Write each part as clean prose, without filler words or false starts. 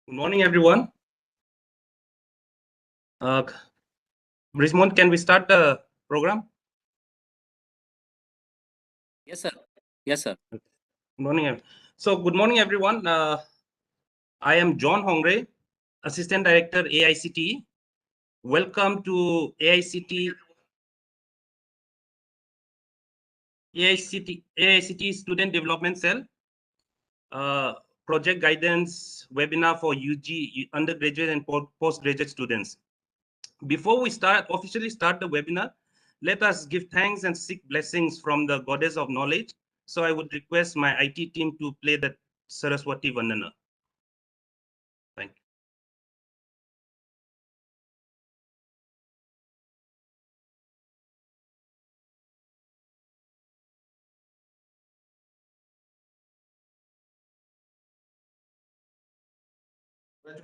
Good morning, everyone. Brismont, can we start the program? Yes, sir. Yes, sir. Good morning. So, good morning, everyone. I am John Hongre, Assistant Director, AICT. Welcome to AICT Student Development Cell Project Guidance Webinar for UG, undergraduate and postgraduate students. Before we officially start the webinar, let us give thanks and seek blessings from the goddess of knowledge. So I would request my IT team to play the Saraswati Vandana. Thank you.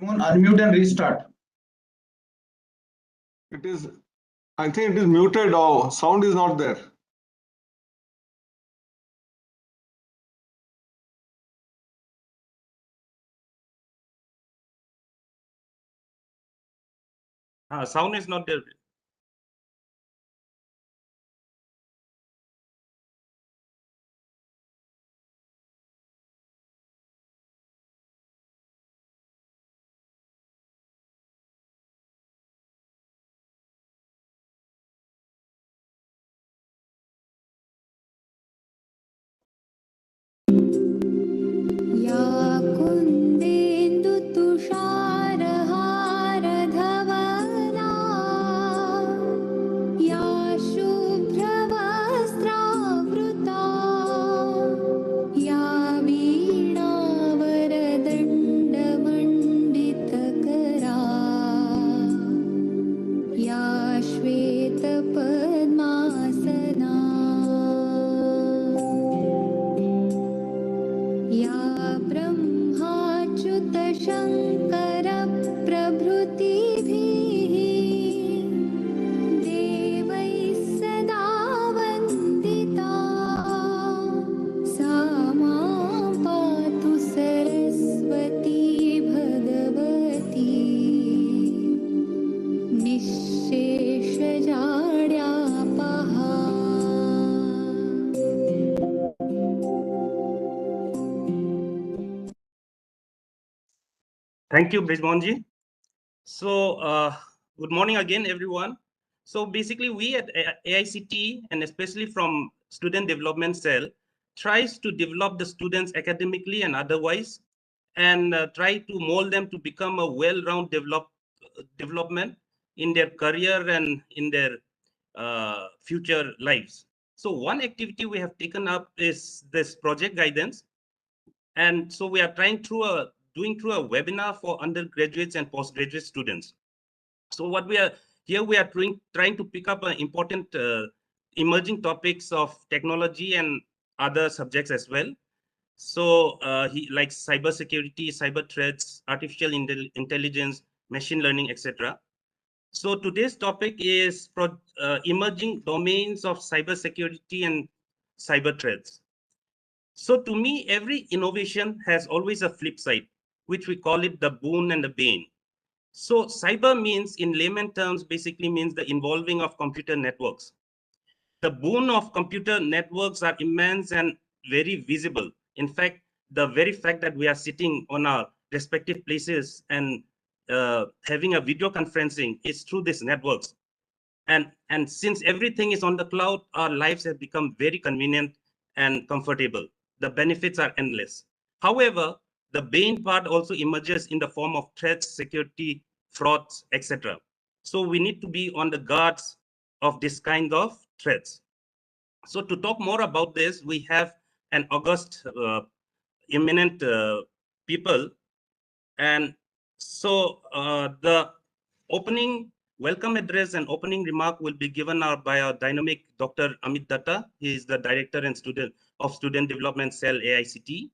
Unmute and restart. I think it is muted. Oh, sound is not there. Sound is not there. Thank you, Brismonji. So, good morning again, everyone. So basically, we at AICT, and especially from Student Development Cell, tries to develop the students academically and otherwise, and try to mold them to become a well-rounded development in their career and in their future lives. So one activity we have taken up is this project guidance. And so we are doing through a webinar for undergraduates and postgraduate students. So what we are trying to pick up important emerging topics of technology and other subjects as well. So like cybersecurity, cyber threats, artificial intelligence, machine learning, etc. So today's topic is emerging domains of cybersecurity and cyber threats. So to me, every innovation has always a flip side, which we call it the boon and the bane. So cyber means, in layman terms, basically means the involving of computer networks. The boon of computer networks are immense and very visible. In fact, the very fact that we are sitting on our respective places and having a video conferencing is through these networks. And since everything is on the cloud, our lives have become very convenient and comfortable. The benefits are endless. However, the bane part also emerges in the form of threats, security, frauds, etc. So we need to be on the guards of this kind of threats. So to talk more about this, we have an august, eminent people. And so the opening welcome address and opening remark will be given out by our dynamic Dr. Amit Datta. He is the Director and Student Development Cell, AICT.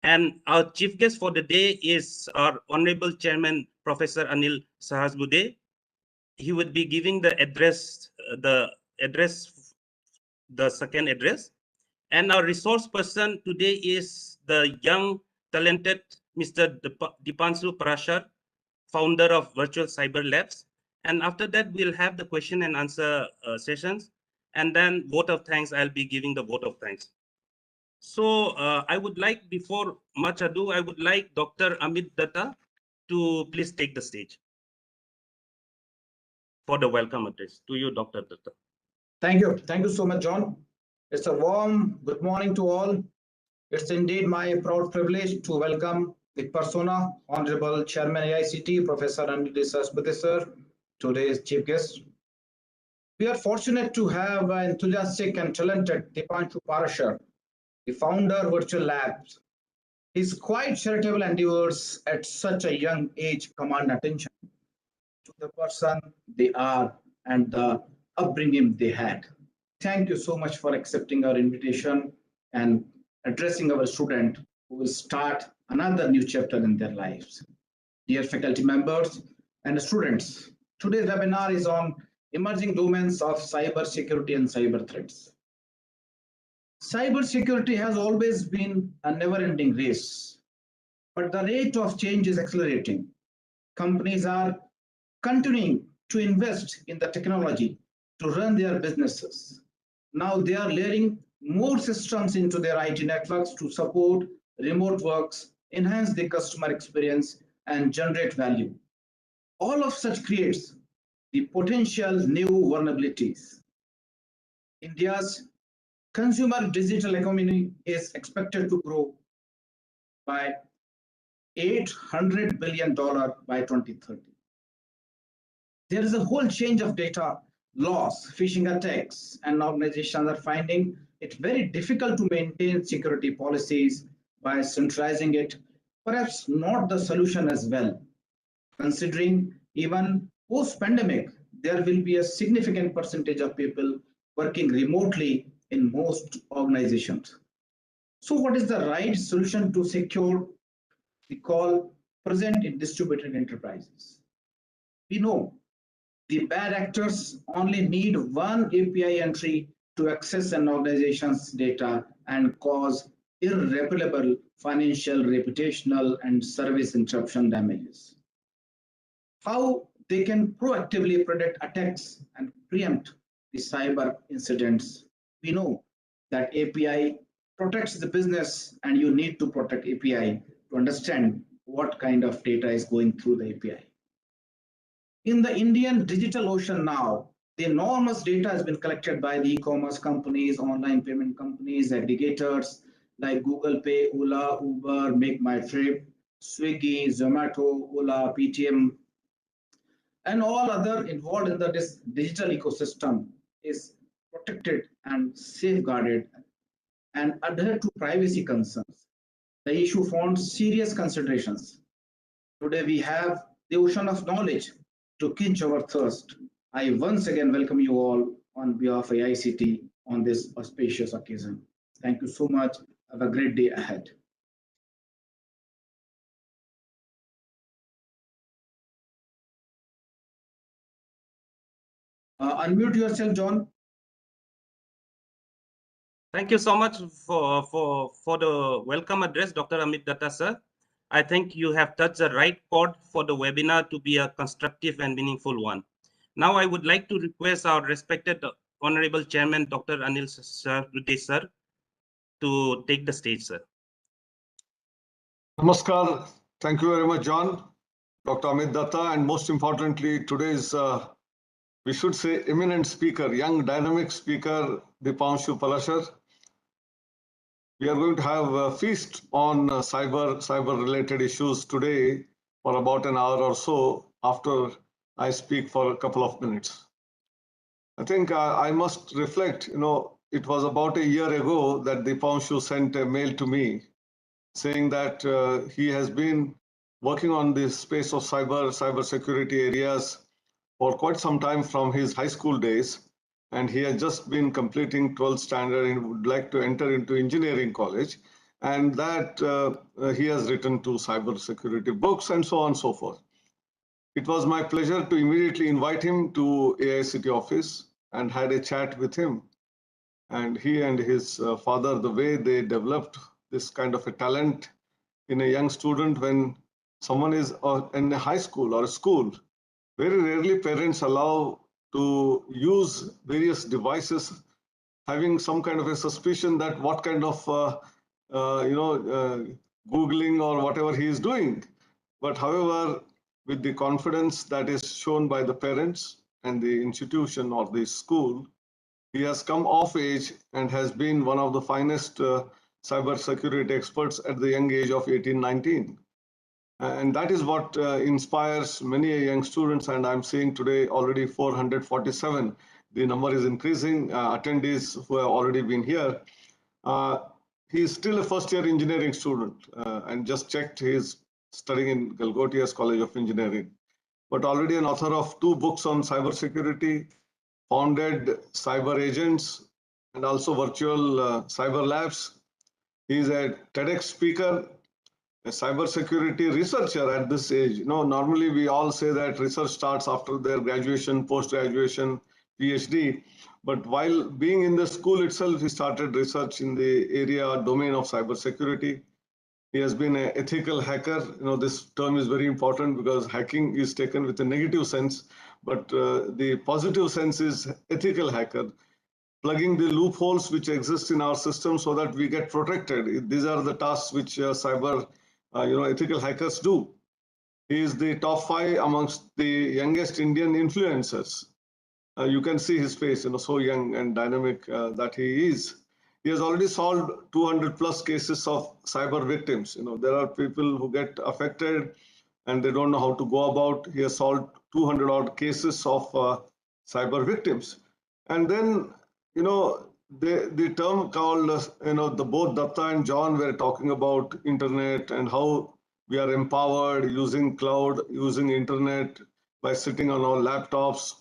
And our chief guest for the day is our Honorable Chairman, Professor Anil Sahasbuddhe. He would be giving the second address. And our resource person today is the young, talented Mr. Dipanshu Parashar, founder of Virtual Cyber Labs. And after that, we'll have the question and answer sessions. And then vote of thanks, I'll be giving the vote of thanks. So I would like, before much ado, I would like Dr. Amit Datta to please take the stage for the welcome address. To you, Dr. Datta. Thank you. Thank you so much, John. It's a warm good morning to all. It's indeed my proud privilege to welcome the persona, Honorable Chairman AICT, Professor Anil Sir, today's chief guest. We are fortunate to have an enthusiastic and talented Dipanshu Parashar, the founder of Virtual Labs. His quite charitable endeavors at such a young age command attention to the person they are and the upbringing they had. Thank you so much for accepting our invitation and addressing our student who will start another new chapter in their lives. Dear faculty members and students, today's webinar is on emerging domains of cyber security and cyber threats. Cybersecurity has always been a never-ending race, but the rate of change is accelerating. Companies are continuing to invest in the technology to run their businesses. Now they are layering more systems into their IT networks to support remote works, enhance the customer experience, and generate value. All of such creates the potential new vulnerabilities. India's consumer digital economy is expected to grow by $800 billion by 2030. There is a whole change of data loss, phishing attacks, and organizations are finding it very difficult to maintain security policies by centralizing it. Perhaps not the solution as well, considering even post-pandemic, there will be a significant percentage of people working remotely in most organizations. So what is the right solution to secure the call present in distributed enterprises? We know the bad actors only need one API entry to access an organization's data and cause irreparable financial, reputational, and service interruption damages. How they can proactively predict attacks and preempt the cyber incidents. We know that API protects the business, and you need to protect API to understand what kind of data is going through the API. In the Indian digital ocean now, the enormous data has been collected by the e-commerce companies, online payment companies, aggregators like Google Pay, Ola, Uber, Make My Trip, Swiggy, Zomato, Ola, PTM, and all other involved in the digital ecosystem is protected and safeguarded and adhere to privacy concerns. The issue found serious considerations. Today we have the ocean of knowledge to quench our thirst. I once again welcome you all on behalf of AICT on this auspicious occasion. Thank you so much. Have a great day ahead. Unmute yourself, John. Thank you so much for the welcome address, Dr. Amit Datta, sir. I think you have touched the right chord for the webinar to be a constructive and meaningful one. Now, I would like to request our respected Honorable Chairman, Dr. Anil sir, to take the stage, sir. Namaskar. Thank you very much, John. Dr. Amit Datta, and most importantly, today's, we should say, eminent speaker, young dynamic speaker, Dipanshu Parashar. We are going to have a feast on cyber-related issues today for about an hour or so after I speak for a couple of minutes. I think I must reflect, it was about a year ago that Dipanshu sent a mail to me saying that he has been working on this space of cybersecurity areas for quite some time from his high school days. And he has just been completing 12th standard and would like to enter into engineering college. And that he has written 2 cybersecurity books and so on and so forth. It was my pleasure to immediately invite him to AICT office and had a chat with him. And he and his father, the way they developed this kind of a talent in a young student when someone is in a high school or a school. Very rarely parents allow to use various devices, having some kind of a suspicion that what kind of Googling or whatever he is doing. But however, with the confidence that is shown by the parents and the institution or the school, he has come of age and has been one of the finest cyber security experts at the young age of 18, 19. And that is what inspires many young students. And I'm seeing today already 447. The number is increasing. Attendees who have already been here. He is still a first-year engineering student, and just checked he's studying in Galgotias College of Engineering. But already an author of 2 books on cybersecurity, founded cyber agents and also virtual cyber labs. He's a TEDx speaker, a cybersecurity researcher at this age. Normally we all say that research starts after their graduation, post-graduation, PhD. But while being in the school itself, he started research in the area domain of cybersecurity. He has been an ethical hacker. This term is very important because hacking is taken with a negative sense, but the positive sense is ethical hacker, plugging the loopholes which exist in our system so that we get protected. These are the tasks which cyber, ethical hackers do. He is the top 5 amongst the youngest Indian influencers. You can see his face, so young and dynamic that he is. He has already solved 200 plus cases of cyber victims. There are people who get affected and they don't know how to go about. He has solved 200 odd cases of cyber victims. And then, the term called, the both Datta and John were talking about internet and how we are empowered using cloud, using internet by sitting on our laptops,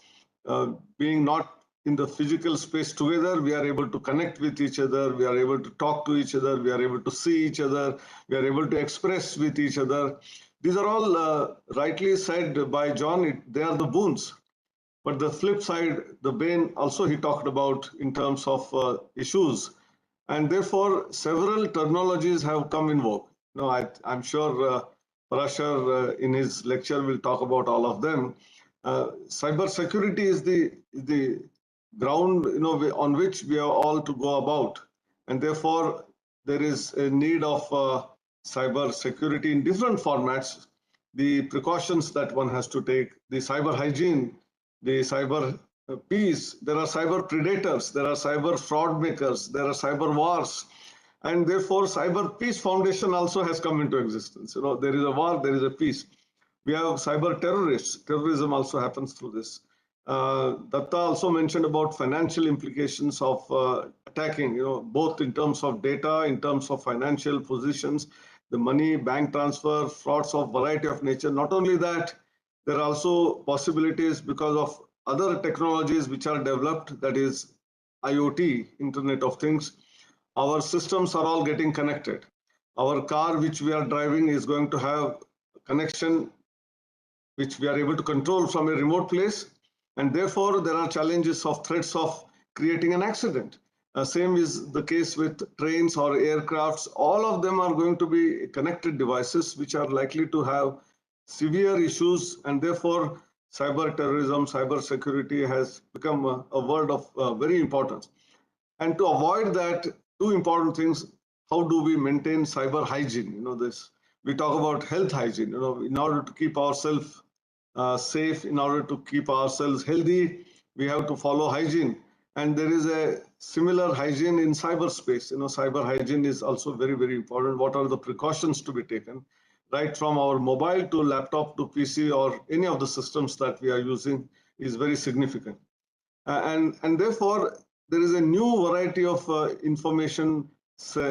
being not in the physical space together, we are able to connect with each other, we are able to talk to each other, we are able to see each other, we are able to express with each other. These are all rightly said by John, they are the boons. But the flip side, the bane, also he talked about in terms of issues. And therefore, several terminologies have come in vogue. I'm sure Parashar in his lecture will talk about all of them. Cybersecurity is the ground on which we are all to go about, and therefore there is a need of cyber security in different formats. The precautions that one has to take, the cyber hygiene, the cyber peace. There are cyber predators, there are cyber fraud makers, there are cyber wars, and therefore Cyber Peace Foundation also has come into existence. There is a war, there is a peace. We have cyber terrorists. Terrorism also happens through this. Datta also mentioned about financial implications of attacking, both in terms of data, in terms of financial positions, the money, bank transfer, frauds of variety of nature. Not only that, there are also possibilities because of other technologies which are developed, that is IoT, Internet of Things. Our systems are all getting connected. Our car which we are driving is going to have connection which we are able to control from a remote place, and therefore there are challenges of threats of creating an accident. Same is the case with trains or aircrafts. All of them are going to be connected devices which are likely to have severe issues, and therefore cyber terrorism, cyber security has become a word of very importance. And to avoid that, 2 important things: how do we maintain cyber hygiene? This we talk about health hygiene. In order to keep ourselves safe, in order to keep ourselves healthy, we have to follow hygiene. And there is a similar hygiene in cyberspace. Cyber hygiene is also very, very important. What are the precautions to be taken? Right from our mobile to laptop to PC or any of the systems that we are using is very significant. And therefore, there is a new variety of information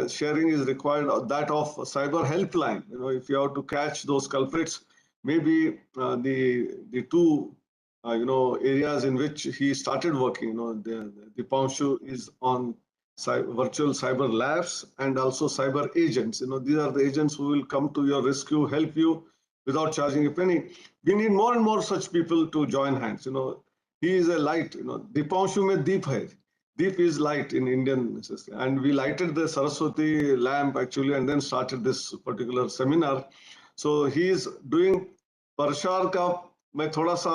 sharing is required, that of cyber helpline. If you have to catch those culprits, maybe the 2 areas in which he started working, the Panshu is on virtual cyber labs and also cyber agents. These are the agents who will come to your rescue, help you without charging a penny. We need more and more such people to join hands. He is a light. Dipanshu mein deep hai. Deep is light in Indian system. And we lighted the Saraswati lamp actually and then started this particular seminar. So he is doing प्रसार का मैं थोड़ा सा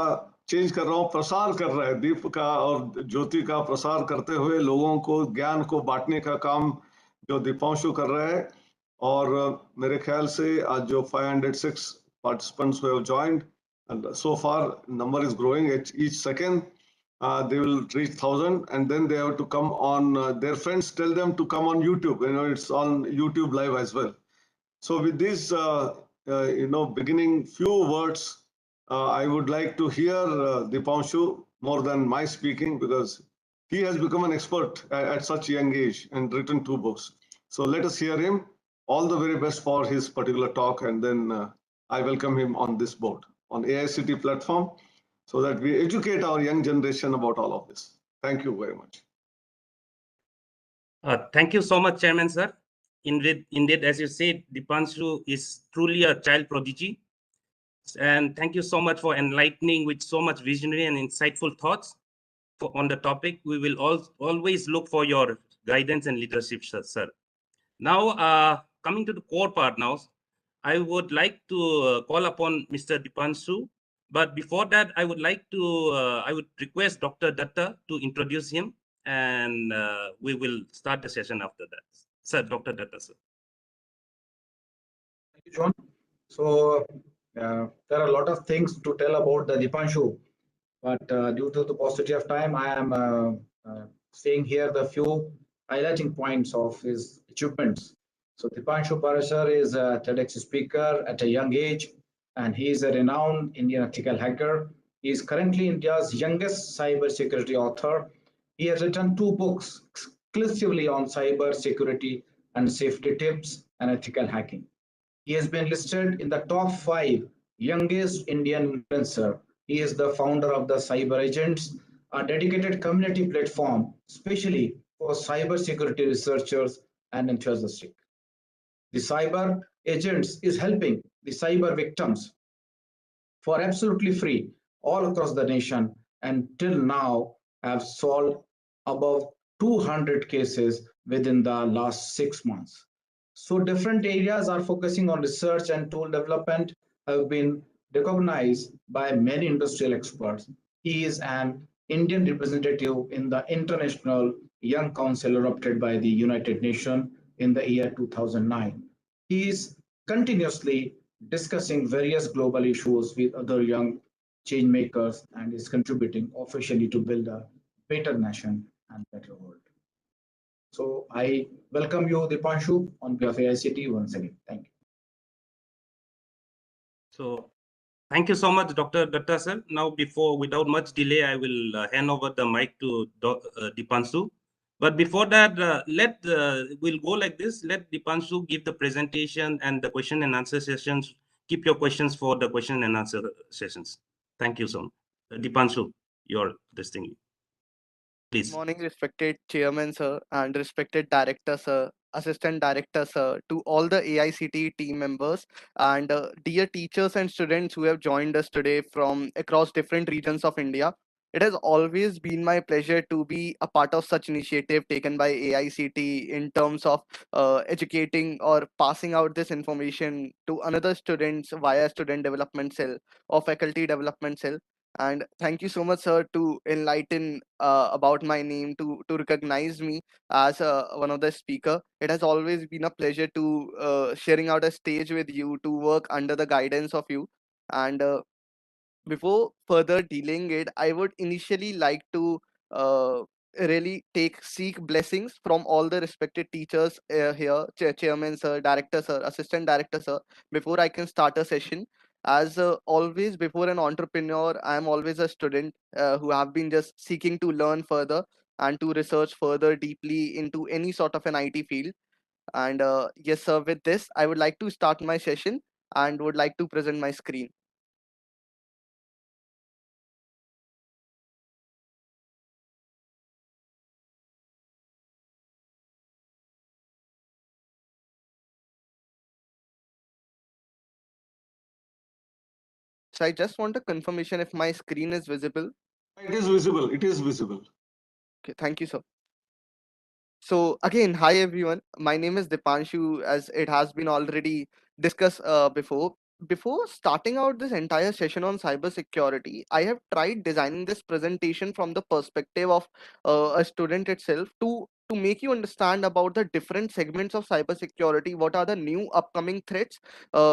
change कर रहा हूँ प्रसार कर रहा है दीप का और ज्योति का प्रसार करते हुए लोगों को ज्ञान को बांटने का काम जो दीपांशु कर रहा है और मेरे ख्याल से आज जो 506 participants who have joined and so far number is growing each second they will reach 1,000 and then they have to come on their friends tell them to come on YouTube, it's on YouTube live as well. So with this beginning few words I would like to hear Dipanshu more than my speaking because he has become an expert at such young age and written 2 books. So let us hear him. All the very best for his particular talk and then I welcome him on this board on AICT platform so that we educate our young generation about all of this. Thank you very much. Thank you so much, Chairman, sir. Indeed, as you said, Dipanshu is truly a child prodigy. And thank you so much for enlightening with so much visionary and insightful thoughts on the topic. We will always look for your guidance and leadership, sir. Now, coming to the core part now, I would like to call upon Mr. Dipanshu. But before that, I would request Dr. Datta to introduce him and we will start the session after that. Sir, Dr. Datta, sir. Thank you, John. So there are a lot of things to tell about the Dipanshu, but due to the paucity of time, I am saying here the few highlighting points of his achievements. So Dipanshu Parashar is a TEDx speaker at a young age, and he is a renowned Indian ethical hacker. He is currently India's youngest cybersecurity author. He has written 2 books exclusively on cybersecurity and safety tips and ethical hacking. He has been listed in the top 5 youngest Indian influencer. He is the founder of the Cyber Agents, a dedicated community platform, especially for cybersecurity researchers and enthusiasts. The Cyber Agents is helping the cyber victims for absolutely free all across the nation and till now have solved above 200 cases within the last 6 months. So different areas are focusing on research and tool development have been recognized by many industrial experts. He is an Indian representative in the International Young Council adopted by the United Nations in the year 2009. He is continuously discussing various global issues with other young change makers and is contributing officially to build a better nation and better world. So I welcome you, Dipanshu, on behalf of AICT once again. Thank you. So thank you so much, Dr. Datta, sir. Now, without much delay, I will hand over the mic to Dipanshu. But before that, we'll go like this. Let Dipanshu give the presentation and the question and answer sessions. Keep your questions for the question and answer sessions. Thank you so much. Dipanshu, your this thing. Please. Good morning, respected chairman, sir, and respected director, sir, assistant director, sir, to all the AICT team members and dear teachers and students who have joined us today from across different regions of India. It has always been my pleasure to be a part of such initiative taken by AICT in terms of educating or passing out this information to another students via student development cell or faculty development cell. And thank you so much, sir, to enlighten about my name, to recognize me as one of the speaker. It has always been a pleasure to sharing out a stage with you, to work under the guidance of you. And before further dealing it, I would initially like to uh, really seek blessings from all the respected teachers here, chairman sir, director sir, assistant director sir, before I can start a session. As always, before an entrepreneur, I am always a student who have been just seeking to learn further and to research further deeply into any sort of an IT field. And yes, sir, with this, I would like to start my session and would like to present my screen. So I just want a confirmation if my screen is visible. It is visible. It is visible. Okay, thank you, sir. So again, hi everyone. My name is Dipanshu, as it has been already discussed before. Before starting out this entire session on cybersecurity, I have tried designing this presentation from the perspective of a student itself to make you understand about the different segments of cybersecurity. What are the new upcoming threats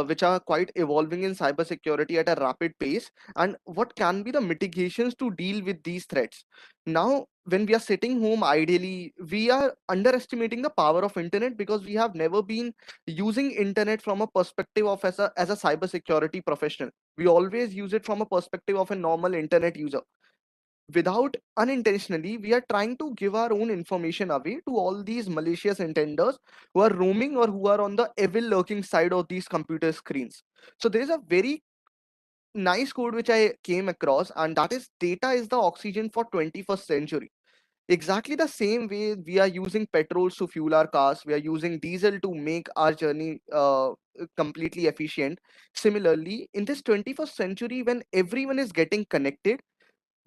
which are quite evolving in cybersecurity at a rapid pace, and what can be the mitigations to deal with these threats. Now when we are sitting home, ideally we are underestimating the power of internet because we have never been using internet from a perspective of as a cybersecurity professional. We always use it from a perspective of a normal internet user. Without unintentionally, we are trying to give our own information away to all these malicious intenders who are roaming or who are on the evil lurking side of these computer screens. So there is a very nice quote which I came across, and that is, data is the oxygen for 21st century. Exactly the same way we are using petrols to fuel our cars, we are using diesel to make our journey completely efficient. Similarly, in this 21st century, when everyone is getting connected,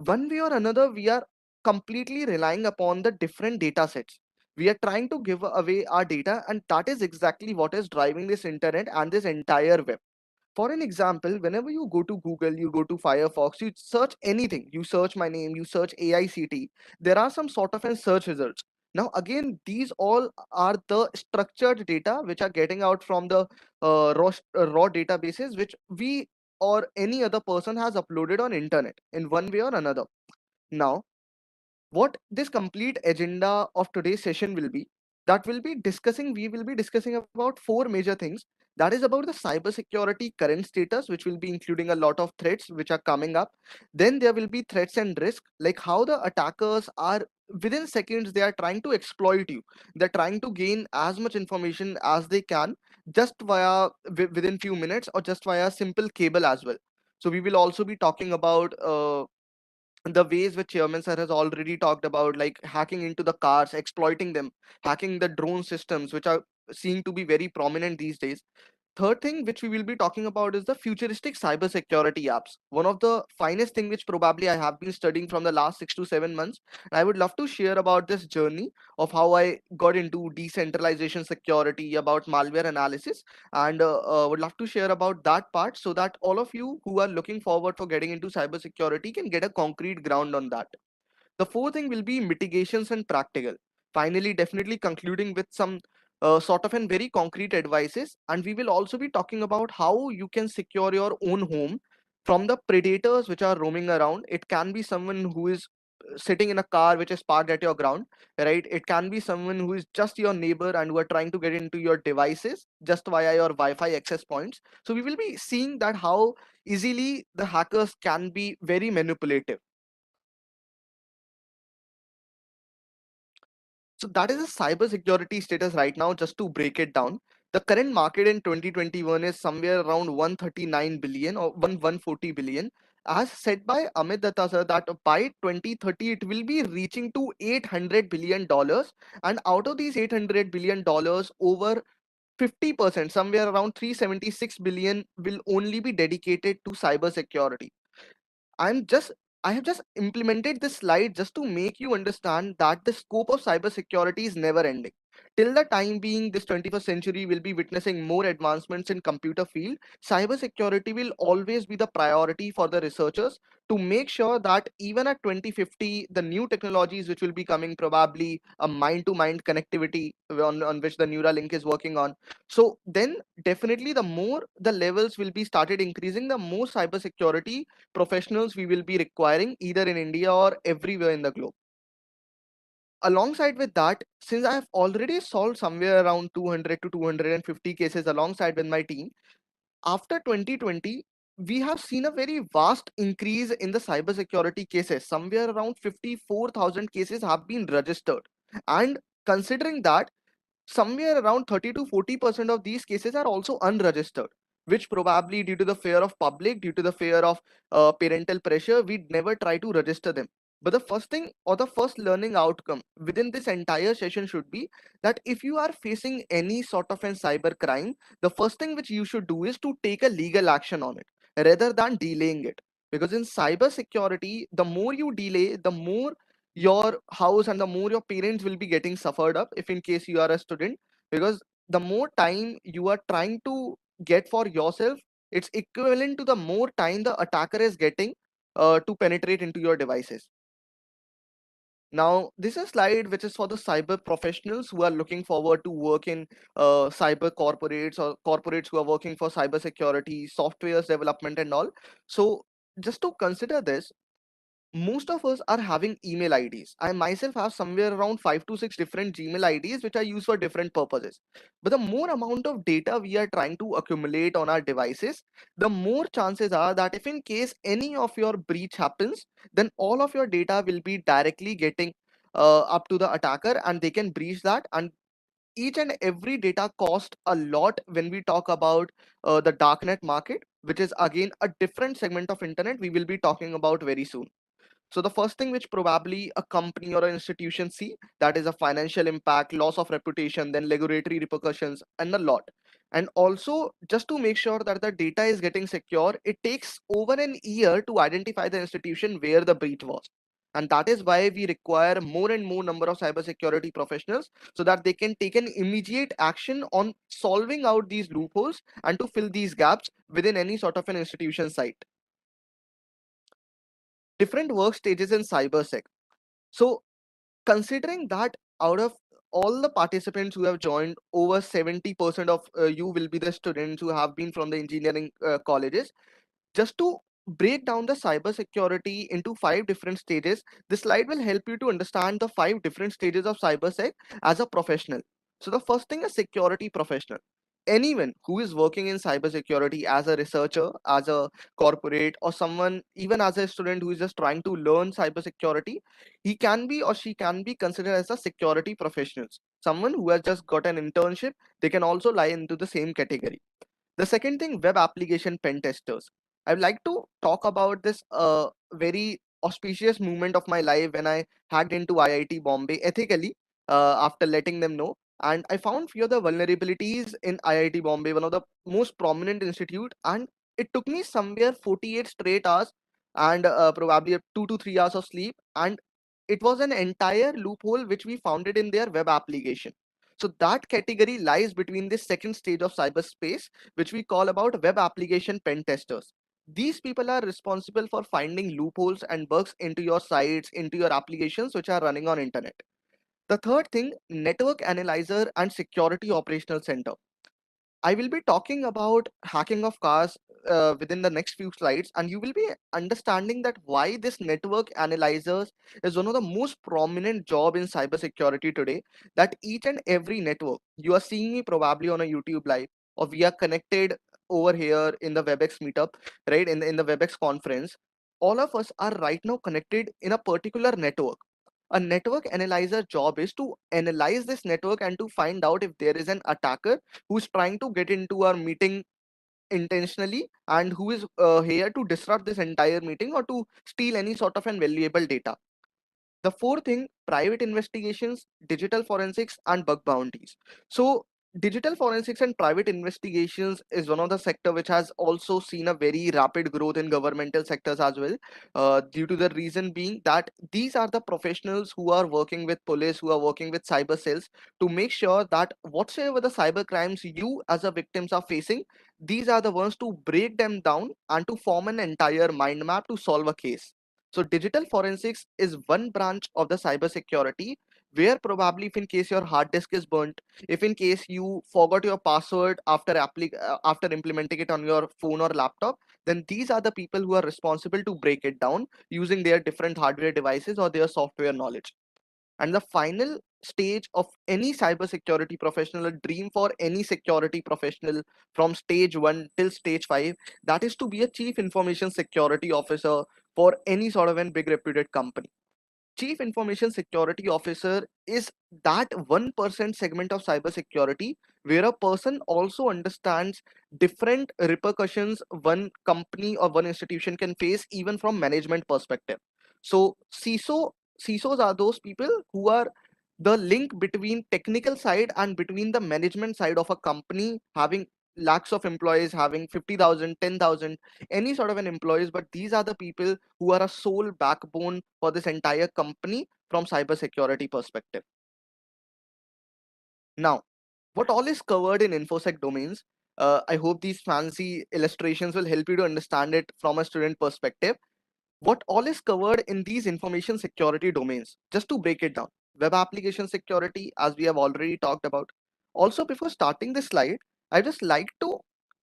one way or another, we are completely relying upon the different data sets. We are trying to give away our data, and that is exactly what is driving this internet and this entire web. For an example, whenever you go to Google, you go to Firefox, you search anything, you search my name, you search AICT, there are some sort of an search results. Now, again, these all are the structured data which are getting out from the raw databases which we or any other person has uploaded on internet in one way or another. Now, what this complete agenda of today's session will be, that will be discussing we will be discussing about four major things. That is about the cybersecurity current status, which will be including a lot of threats which are coming up. Then there will be threats and risk, like how the attackers are within seconds they are trying to exploit you. They're trying to gain as much information as they can just via within few minutes, or just via simple cable as well. So we will also be talking about the ways which chairman sir has already talked about, like hacking into the cars, exploiting them, hacking the drone systems which are seen to be very prominent these days. Third thing which we will be talking about is the futuristic cybersecurity apps. One of the finest thing which probably I have been studying from the last 6 to 7 months. And I would love to share about this journey of how I got into decentralization security, about malware analysis, and would love to share about that part so that all of you who are looking forward for getting into cybersecurity can get a concrete ground on that. The fourth thing will be mitigations and practical. Finally, definitely concluding with some sort of and very concrete advices. And we will also be talking about how you can secure your own home from the predators which are roaming around. It can be someone who is sitting in a car which is parked at your ground, right? It can be someone who is just your neighbor and who are trying to get into your devices just via your Wi-Fi access points. So we will be seeing that how easily the hackers can be very manipulative. So that is the cybersecurity status right now. Just to break it down, the current market in 2021 is somewhere around 139 billion or 140 billion, as said by Amit Datta sir, that by 2030 it will be reaching to $800 billion, and out of these $800 billion, over 50%, somewhere around 376 billion, will only be dedicated to cybersecurity. I'm just I have just implemented this slide just to make you understand that the scope of cybersecurity is never ending. Till the time being, this 21st century will be witnessing more advancements in computer field. Cybersecurity will always be the priority for the researchers to make sure that even at 2050, the new technologies which will be coming, probably a mind-to-mind connectivity on which the Neuralink is working on. So then definitely the more the levels will be started increasing, the more cybersecurity professionals we will be requiring either in India or everywhere in the globe. Alongside with that, since I have already solved somewhere around 200 to 250 cases alongside with my team, after 2020, we have seen a very vast increase in the cybersecurity cases. Somewhere around 54,000 cases have been registered. And considering that, somewhere around 30 to 40% of these cases are also unregistered, which probably due to the fear of public, due to the fear of parental pressure, we never try to register them. But the first thing or the first learning outcome within this entire session should be that if you are facing any sort of an cyber crime, the first thing which you should do is to take a legal action on it rather than delaying it. Because in cyber security, the more you delay, the more your house and the more your parents will be getting suffered up if in case you are a student, because the more time you are trying to get for yourself, it's equivalent to the more time the attacker is getting to penetrate into your devices. Now, this is a slide which is for the cyber professionals who are looking forward to work in cyber corporates, or corporates who are working for cyber security, softwares development and all. So just to consider this, most of us are having email IDs. I myself have somewhere around 5 to 6 different Gmail IDs which I use for different purposes. But the more amount of data we are trying to accumulate on our devices, the more chances are that if in case any of your breach happens, then all of your data will be directly getting up to the attacker and they can breach that. And each and every data cost a lot when we talk about the darknet market, which is again a different segment of internet we will be talking about very soon. So the first thing which probably a company or an institution see, that is a financial impact, loss of reputation, then regulatory repercussions, and a lot. And also, just to make sure that the data is getting secure, it takes over an year to identify the institution where the breach was. And that is why we require more and more number of cybersecurity professionals so that they can take an immediate action on solving out these loopholes and to fill these gaps within any sort of an institution site. Different work stages in cybersec. So considering that out of all the participants who have joined, over 70% of you will be the students who have been from the engineering colleges. Just to break down the cyber security into 5 different stages, this slide will help you to understand the 5 different stages of cybersec as a professional. So the first thing is security professional. Anyone who is working in cybersecurity as a researcher, as a corporate, or someone even as a student who is just trying to learn cybersecurity, he can be or she can be considered as a security professionals. Someone who has just got an internship, they can also lie into the same category. The second thing, web application pen testers. I'd like to talk about this very auspicious moment of my life when I hacked into IIT Bombay ethically after letting them know. And I found few of the vulnerabilities in IIT Bombay, one of the most prominent institute, and it took me somewhere 48 straight hours and probably 2 to 3 hours of sleep. And it was an entire loophole which we found it in their web application. So that category lies between the second stage of cyberspace, which we call about web application pen testers. These people are responsible for finding loopholes and bugs into your sites, into your applications which are running on internet. The third thing, network analyzer and security operational center. I will be talking about hacking of cars within the next few slides, and you will be understanding that why this network analyzers is one of the most prominent job in cybersecurity today. That each and every network, you are seeing me probably on a YouTube live, or we are connected over here in the WebEx meetup, right? In the WebEx conference, all of us are right now connected in a particular network. A network analyzer job is to analyze this network and to find out if there is an attacker who's trying to get into our meeting intentionally and who is here to disrupt this entire meeting or to steal any sort of an valuable data. The fourth thing, private investigations, digital forensics, and bug bounties. So digital forensics and private investigations is one of the sector which has also seen a very rapid growth in governmental sectors as well, due to the reason being that these are the professionals who are working with police, who are working with cyber cells to make sure that whatsoever the cyber crimes you as a victims are facing, these are the ones to break them down and to form an entire mind map to solve a case. So digital forensics is one branch of the cybersecurity where probably if in case your hard disk is burnt, if in case you forgot your password after implementing it on your phone or laptop, then these are the people who are responsible to break it down using their different hardware devices or their software knowledge. And the final stage of any cybersecurity professional, a dream for any security professional from stage 1 till stage 5, that is to be a chief information security officer for any sort of a big reputed company. Chief Information Security Officer is that 1% segment of cybersecurity where a person also understands different repercussions one company or one institution can face even from management perspective. So CISOs are those people who are the link between technical side and between the management side of a company, having lakhs of employees, having 50,000, 10,000, any sort of an employees, but these are the people who are a sole backbone for this entire company from cybersecurity perspective. Now, what all is covered in infosec domains? I hope these fancy illustrations will help you to understand it from a student perspective. What all is covered in these information security domains? Just to break it down, web application security, as we have already talked about. Also, before starting this slide, I just like to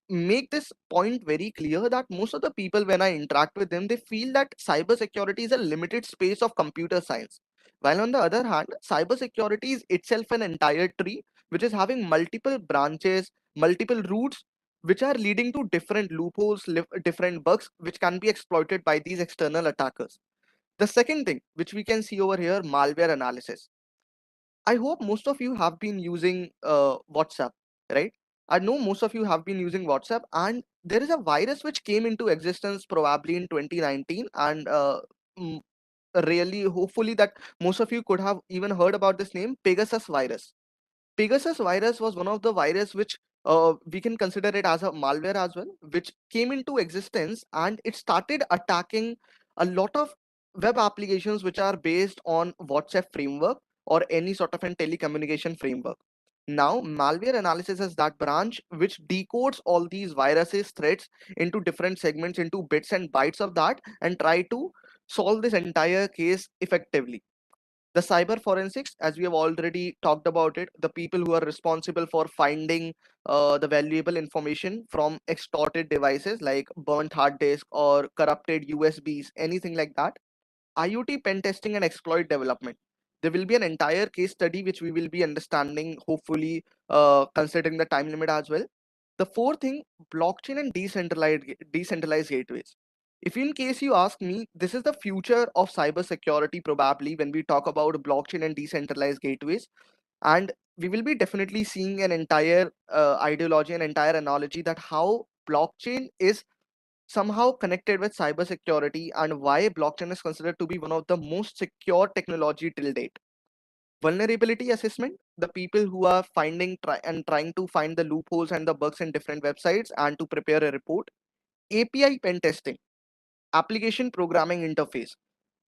make this point very clear that most of the people, when I interact with them, they feel that cybersecurity is a limited space of computer science. While on the other hand, cybersecurity is itself an entire tree which is having multiple branches, multiple roots, which are leading to different loopholes, different bugs, which can be exploited by these external attackers. The second thing, which we can see over here, malware analysis. I hope most of you have been using WhatsApp, right? I know most of you have been using WhatsApp, and there is a virus which came into existence probably in 2019, and mm, really, hopefully, that most of you could have even heard about this name, Pegasus virus. Pegasus virus was one of the virus which we can consider it as a malware as well, which came into existence and it started attacking a lot of web applications which are based on WhatsApp framework or any sort of a telecommunication framework. Now, malware analysis is that branch which decodes all these viruses, threats into different segments, into bits and bytes of that, and try to solve this entire case effectively. The cyber forensics, as we have already talked about it, the people who are responsible for finding the valuable information from extorted devices like burnt hard disk or corrupted USBs, anything like that. IoT pen testing and exploit development. There will be an entire case study which we will be understanding, hopefully, considering the time limit as well. The fourth thing, blockchain and decentralized gateways. If in case you ask me, this is the future of cybersecurity probably when we talk about blockchain and decentralized gateways, and we will be definitely seeing an entire ideology, an entire analogy that how blockchain is somehow connected with cybersecurity and why blockchain is considered to be one of the most secure technology till date. Vulnerability assessment, the people who are trying to find the loopholes and the bugs in different websites and to prepare a report. API pen testing, application programming interface.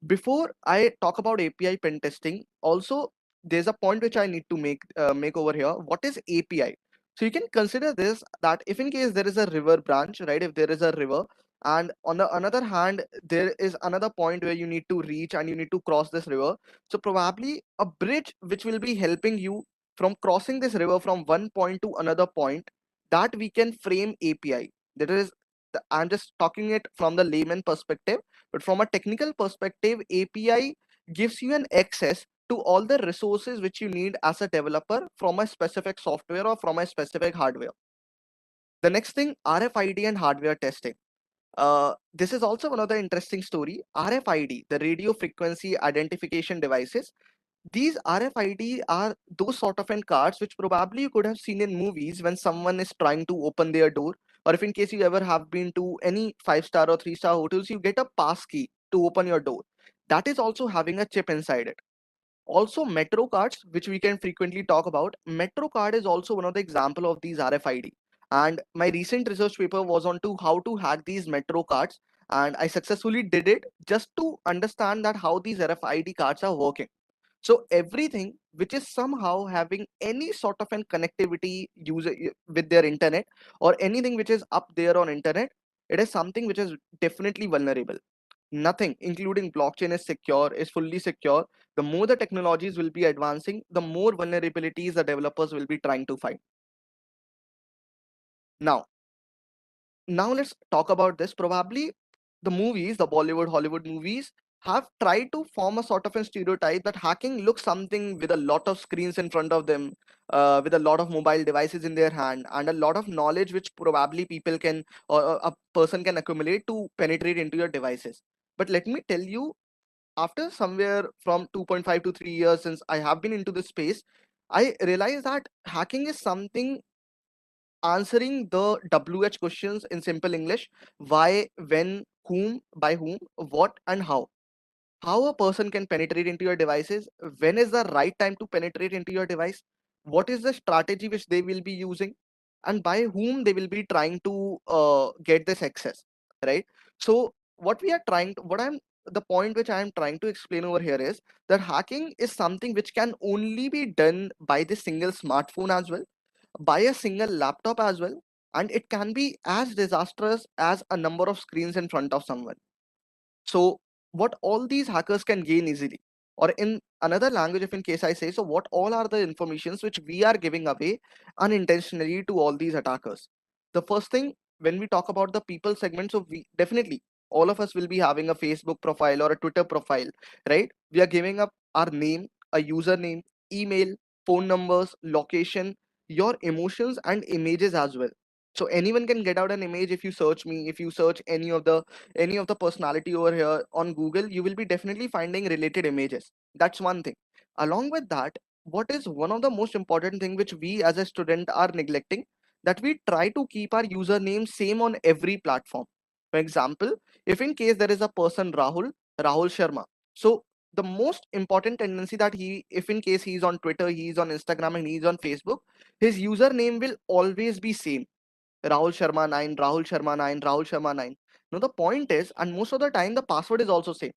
Before I talk about API pen testing, also there's a point which I need to make over here. What is API? So you can consider this that if in case there is a river branch, right? If there is a river, and on the another hand, there is another point where you need to reach and you need to cross this river. So probably a bridge which will be helping you from crossing this river from one point to another point, that we can frame API. That is, I'm just talking it from the layman perspective, but from a technical perspective, API gives you an access to all the resources which you need as a developer from a specific software or from a specific hardware. The next thing, RFID and hardware testing. This is also another interesting story. RFID, the radio frequency identification devices. These RFID are those sort of cards which probably you could have seen in movies when someone is trying to open their door, or if in case you ever have been to any 5-star or 3-star hotels, you get a pass key to open your door. That is also having a chip inside it. Also, metro cards, which we can frequently talk about. Metro card is also one of the example of these RFID. And my recent research paper was on to how to hack these metro cards, and I successfully did it just to understand that how these RFID cards are working. So everything which is somehow having any sort of an connectivity user with their internet, or anything which is up there on internet, it is something which is definitely vulnerable. Nothing, including blockchain, is secure, is fully secure. The more the technologies will be advancing, the more vulnerabilities the developers will be trying to find. Now, now let's talk about this. Probably the movies, the Bollywood, Hollywood movies, have tried to form a sort of a stereotype that hacking looks something with a lot of screens in front of them, with a lot of mobile devices in their hand, and a lot of knowledge which probably people can, or a person can accumulate to penetrate into your devices. But let me tell you, after somewhere from 2.5 to 3 years since I have been into this space, I realized that hacking is something answering the WH questions in simple English: why, when, whom, by whom, what, and how. How a person can penetrate into your devices, when is the right time to penetrate into your device, what is the strategy which they will be using, and by whom they will be trying to get this access, right? So what we are trying to, what I'm the point which I am trying to explain over here is that hacking is something which can only be done by the single smartphone as well, by a single laptop as well, and it can be as disastrous as a number of screens in front of someone. So what all these hackers can gain easily, or in another language, if in case I say so, what all are the informations which we are giving away unintentionally to all these attackers? The first thing, when we talk about the people segment, so we definitely, all of us will be having a Facebook profile or a Twitter profile, right? We are giving up our name, a username, email, phone numbers, location, your emotions and images as well. So anyone can get out an image. If you search me, if you search any of the personality over here on Google, you will be definitely finding related images. That's one thing. Along with that, what is one of the most important thing which we as a student are neglecting, that we try to keep our username same on every platform. For example, if in case there is a person Rahul Sharma, so the most important tendency that he, if in case he is on Twitter, he is on Instagram, and he is on Facebook, his username will always be same: Rahul Sharma 9, Rahul Sharma 9, Rahul Sharma 9. Now the point is, and most of the time the password is also same.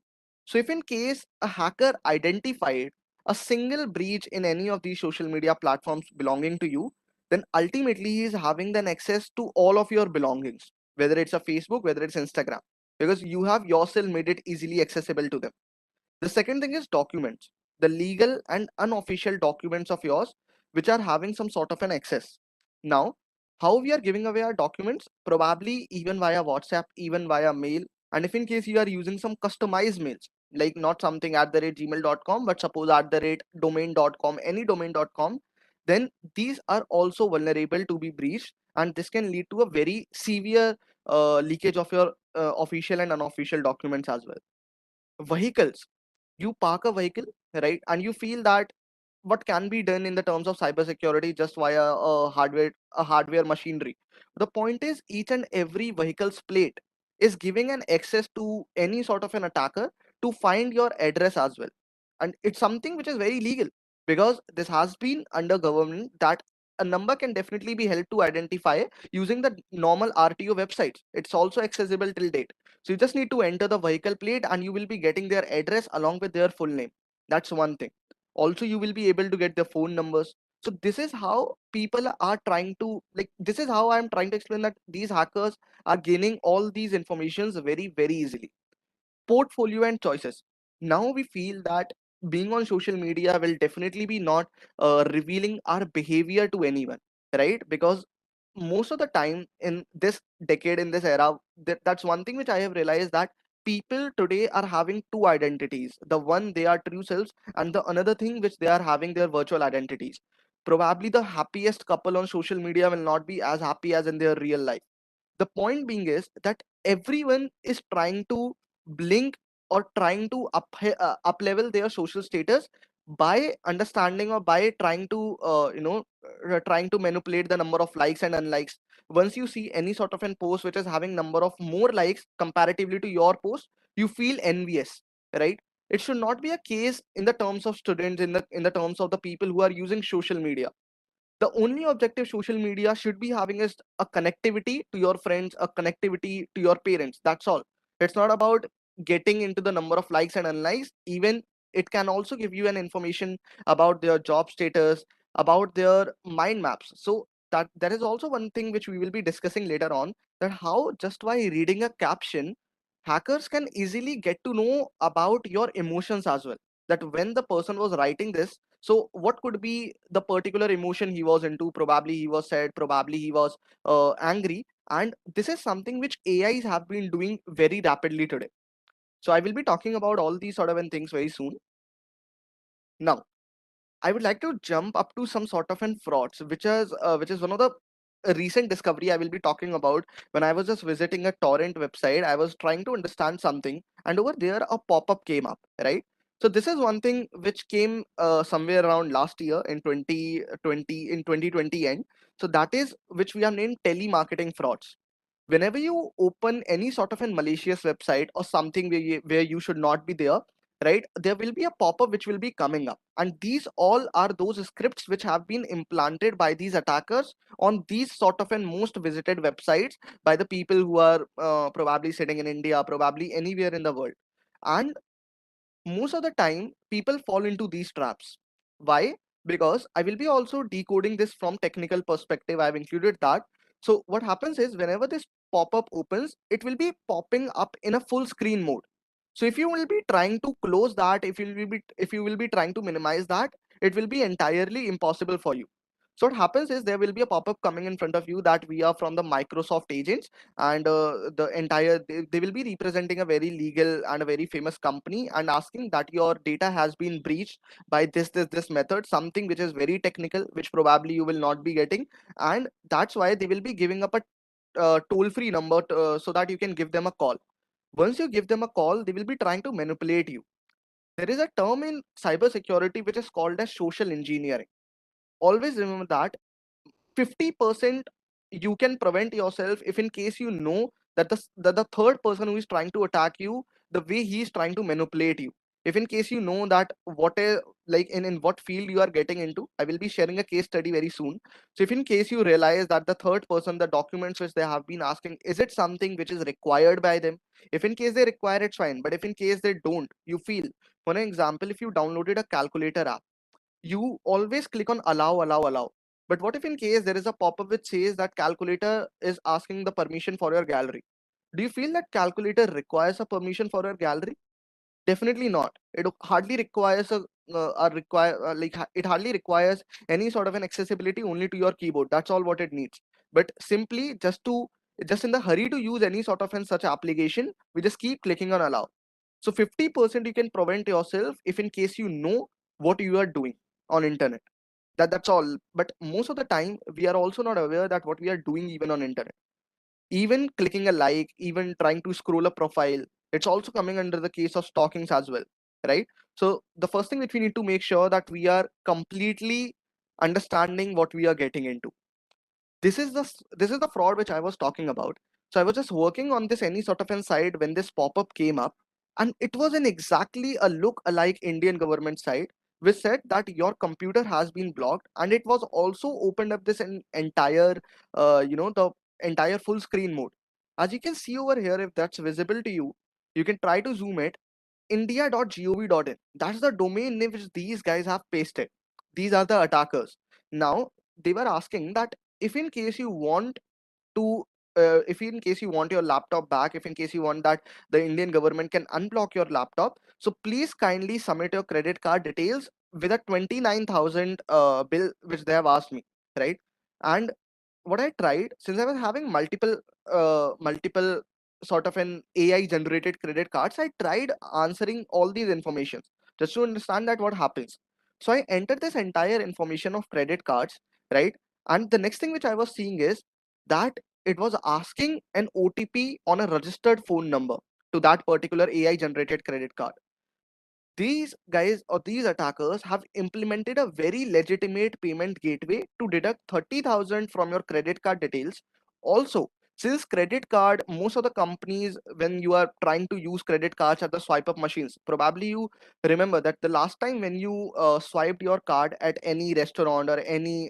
So if in case a hacker identified a single breach in any of these social media platforms belonging to you, then ultimately he is having then access to all of your belongings, whether it's a Facebook, whether it's Instagram, because you have yourself made it easily accessible to them. The second thing is documents, the legal and unofficial documents of yours, which are having some sort of an access. Now, how we are giving away our documents? Probably even via WhatsApp, even via mail. And if in case you are using some customized mails, like not something at the rate gmail.com, but suppose at the rate domain.com, any domain.com, then these are also vulnerable to be breached. And this can lead to a very severe leakage of your official and unofficial documents as well. Vehicles, you park a vehicle, right, and you feel that what can be done in the terms of cybersecurity just via a hardware machinery. The point is, each and every vehicle's plate is giving an access to any sort of an attacker to find your address as well. And it's something which is very legal, because this has been under government that a number can definitely be held to identify using the normal RTO websites. It's also accessible till date. So you just need to enter the vehicle plate and you will be getting their address along with their full name. That's one thing. Also, you will be able to get their phone numbers. So this is how people are trying to, like, this is how I'm trying to explain that these hackers are gaining all these informations very, very easily. Portfolio and choices. Now we feel that being on social media will definitely be not revealing our behavior to anyone, right? Because most of the time in this decade, in this era, that's one thing which I have realized, that people today are having two identities: the one they are true selves, and the another thing which they are having their virtual identities. Probably the happiest couple on social media will not be as happy as in their real life. The point being is that everyone is trying to blink or trying to up level their social status by understanding, or by trying to trying to manipulate the number of likes and unlikes. Once you see any sort of an post which is having number of more likes comparatively to your post, you feel envious, right? It should not be a case in the terms of students, in the terms of the people who are using social media. The only objective social media should be having is a connectivity to your friends, a connectivity to your parents. That's all. It's not about getting into the number of likes and unlikes. Even it can also give you an information about their job status, about their mind maps. So that is also one thing which we will be discussing later on, that how just by reading a caption, hackers can easily get to know about your emotions as well. That when the person was writing this, so what could be the particular emotion he was into? Probably he was sad, probably he was angry. And this is something which AIs have been doing very rapidly today. So I will be talking about all these sort of things very soon. Now I would like to jump up to some sort of an frauds, which is one of the recent discovery I will be talking about. When I was just visiting a torrent website, I was trying to understand something, and over there a pop-up came up, right? So this is one thing which came somewhere around last year in 2020, in 2020 end. So that is which we have named telemarketing frauds. Whenever you open any sort of a malicious website or something where you should not be there, right, there will be a pop-up which will be coming up, and these all are those scripts which have been implanted by these attackers on these sort of and most visited websites by the people who are probably sitting in India, probably anywhere in the world. And most of the time people fall into these traps. Why? Because I will be also decoding this from technical perspective. I've included that. So what happens is whenever this pop-up opens, it will be popping up in a full screen mode. So if you will be trying to close that, if you will be trying to minimize that, it will be entirely impossible for you. So what happens is there will be a pop-up coming in front of you that we are from the Microsoft agents, and they will be representing a very legal and a very famous company and asking that your data has been breached by this method, something which is very technical, which probably you will not be getting. And that's why they will be giving up a toll-free number so that you can give them a call. Once you give them a call, they will be trying to manipulate you. There is a term in cybersecurity which is called as social engineering. Always remember that 50% you can prevent yourself if in case you know that the third person who is trying to attack you, the way he is trying to manipulate you, if in case you know that what is, like in what field you are getting into. I will be sharing a case study very soon. So if in case you realize that the third person, the documents which they have been asking, is it something which is required by them? If in case they require, it's fine, but if in case they don't, you feel, for an example, if you downloaded a calculator app, you always click on allow. But what if in case there is a pop-up which says that calculator is asking the permission for your gallery? Do you feel that calculator requires a permission for your gallery? Definitely not. It hardly requires it hardly requires any sort of an accessibility only to your keyboard. That's all what it needs. But simply just in the hurry to use any sort of an such application, we just keep clicking on allow. So 50% you can prevent yourself if in case you know what you are doing on internet. That's all. But most of the time we are also not aware that what we are doing even on internet. Even clicking a like, even trying to scroll a profile, it's also coming under the case of stalkings as well, right? So the first thing which we need to make sure that we are completely understanding what we are getting into. This is the fraud which I was talking about. So I was just working on this any sort of an site when this pop-up came up, and it was an exactly a look alike Indian government site which said that your computer has been blocked, and it was also opened up this entire the entire full screen mode. As you can see over here, if that's visible to you, you can try to zoom it. India.gov.in, that's the domain name which these guys have pasted. These are the attackers. Now they were asking that if in case you want to if in case you want your laptop back, if in case you want that the Indian government can unblock your laptop, so please kindly submit your credit card details with a 29,000 bill which they have asked me, right? And what I tried, since I was having multiple sort of an AI generated credit cards, I tried answering all these informations just to understand that what happens. So I entered this entire information of credit cards, right? And the next thing which I was seeing is that it was asking an OTP on a registered phone number to that particular AI generated credit card. These guys or these attackers have implemented a very legitimate payment gateway to deduct 30,000 from your credit card details. Also, since credit card, most of the companies, when you are trying to use credit cards at the swipe up machines, probably you remember that the last time when you swiped your card at any restaurant or any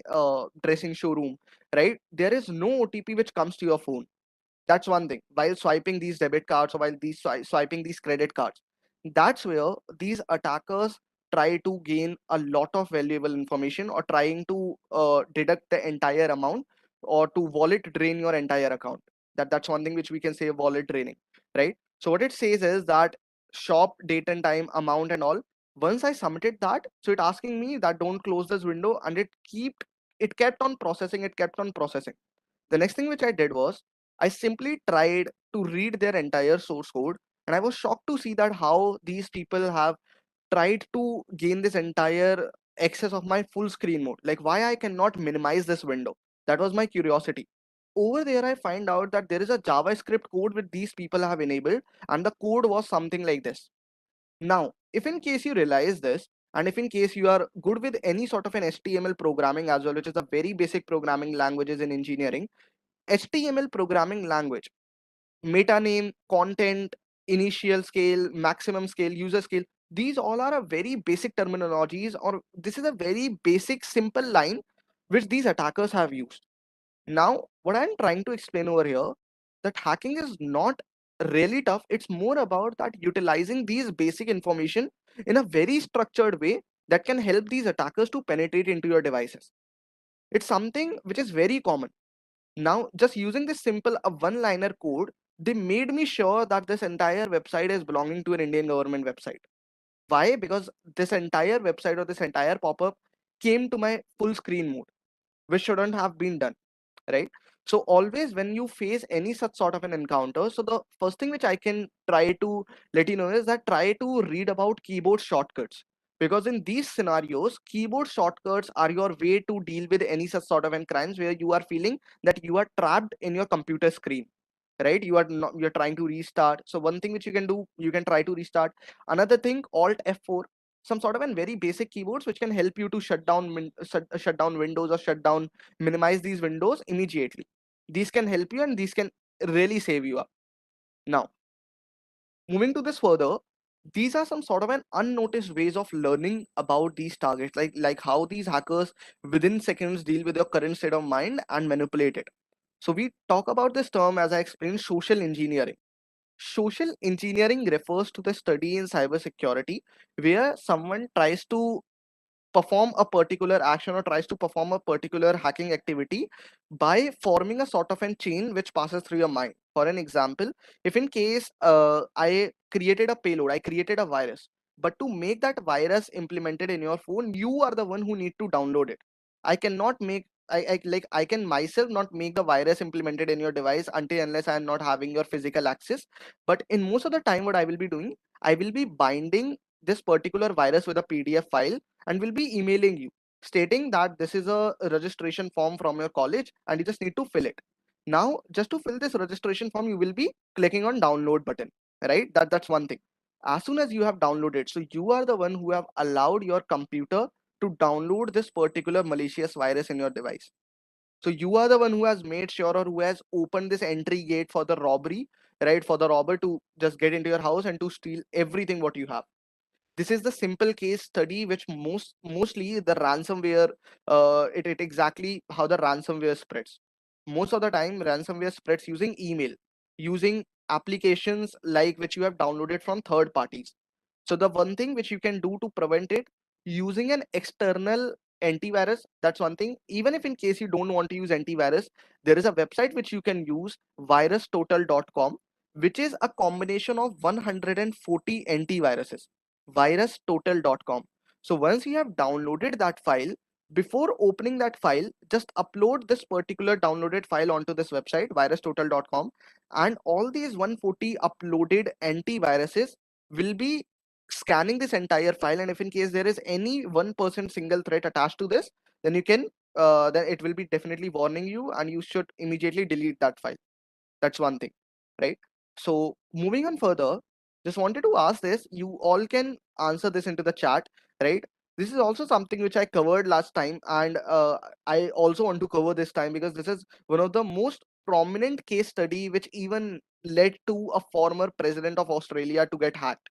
dressing showroom, right, there is no OTP which comes to your phone. That's one thing. While swiping these debit cards or while swiping these credit cards, that's where these attackers try to gain a lot of valuable information, or trying to deduct the entire amount, or to wallet drain your entire account. That's one thing which we can say wallet draining, right? So what it says is that shop date and time, amount and all. Once I submitted that, so it asking me that don't close this window, and it kept on processing, the next thing which I did was I simply tried to read their entire source code, and I was shocked to see that how these people have tried to gain this entire access of my full screen mode. Like why I cannot minimize this window. That was my curiosity. Over there, I find out that there is a JavaScript code which these people have enabled, and the code was something like this. Now, if in case you realize this, and if in case you are good with any sort of an HTML programming as well, which is a very basic programming languages in engineering, HTML programming language, meta name, content, initial scale, maximum scale, user scale, These all are a very basic terminologies, or this is a very basic simple line which these attackers have used. Now, what I'm trying to explain over here, that hacking is not really tough. It's more about that utilizing these basic information in a very structured way that can help these attackers to penetrate into your devices. It's something which is very common. Now, just using this simple a one-liner code, they made me sure that this entire website is belonging to an Indian government website. Why? Because this entire website or this entire pop-up came to my full screen mode, which shouldn't have been done, right? So always when you face any such sort of an encounter, so the first thing which I can try to let you know is that try to read about keyboard shortcuts, because in these scenarios keyboard shortcuts are your way to deal with any such sort of an crimes where you are feeling that you are trapped in your computer screen, right? You are not, you're trying to restart. So one thing which you can do, you can try to restart. Another thing, alt F4, some sort of a very basic keyboards which can help you to shut down shut down windows or shut down, minimize these windows immediately. These can help you and these can really save you up. Now, moving to this further, these are some sort of an unnoticed ways of learning about these targets, like how these hackers within seconds deal with your current state of mind and manipulate it. So we talk about this term, as I explained, social engineering. Social engineering refers to the study in cybersecurity where someone tries to perform a particular action or tries to perform a particular hacking activity by forming a sort of a chain which passes through your mind. For an example, if in case I created a payload, I created a virus, but to make that virus implemented in your phone, you are the one who need to download it. I cannot make I can myself not make the virus implemented in your device until unless I am not having your physical access. But in most of the time, what I will be doing, I will be binding this particular virus with a PDF file and will be emailing you stating that this is a registration form from your college and you just need to fill it. Now, just to fill this registration form, you will be clicking on download button, right? That's one thing. As soon as you have downloaded, so you are the one who have allowed your computer to download this particular malicious virus in your device. So you are the one who has made sure or who has opened this entry gate for the robbery, right? For the robber to just get into your house and to steal everything what you have. This is the simple case study which mostly the ransomware, it exactly how the ransomware spreads. Most of the time ransomware spreads using email, using applications like which you have downloaded from third parties. So the one thing which you can do to prevent it, using an external antivirus, that's one thing. Even if in case you don't want to use antivirus, there is a website which you can use, virustotal.com, which is a combination of 140 antiviruses, virustotal.com. So once you have downloaded that file, before opening that file, just upload this particular downloaded file onto this website, virustotal.com, and all these 140 uploaded antiviruses will be scanning this entire file. And if in case there is any 1% single threat attached to this, then you can then it will be definitely warning you and you should immediately delete that file. That's one thing, right? So moving on further, just wanted to ask this. You all can answer this into the chat, right? This is also something which I covered last time, and I also want to cover this time because this is one of the most prominent case study which even led to a former president of Australia to get hacked.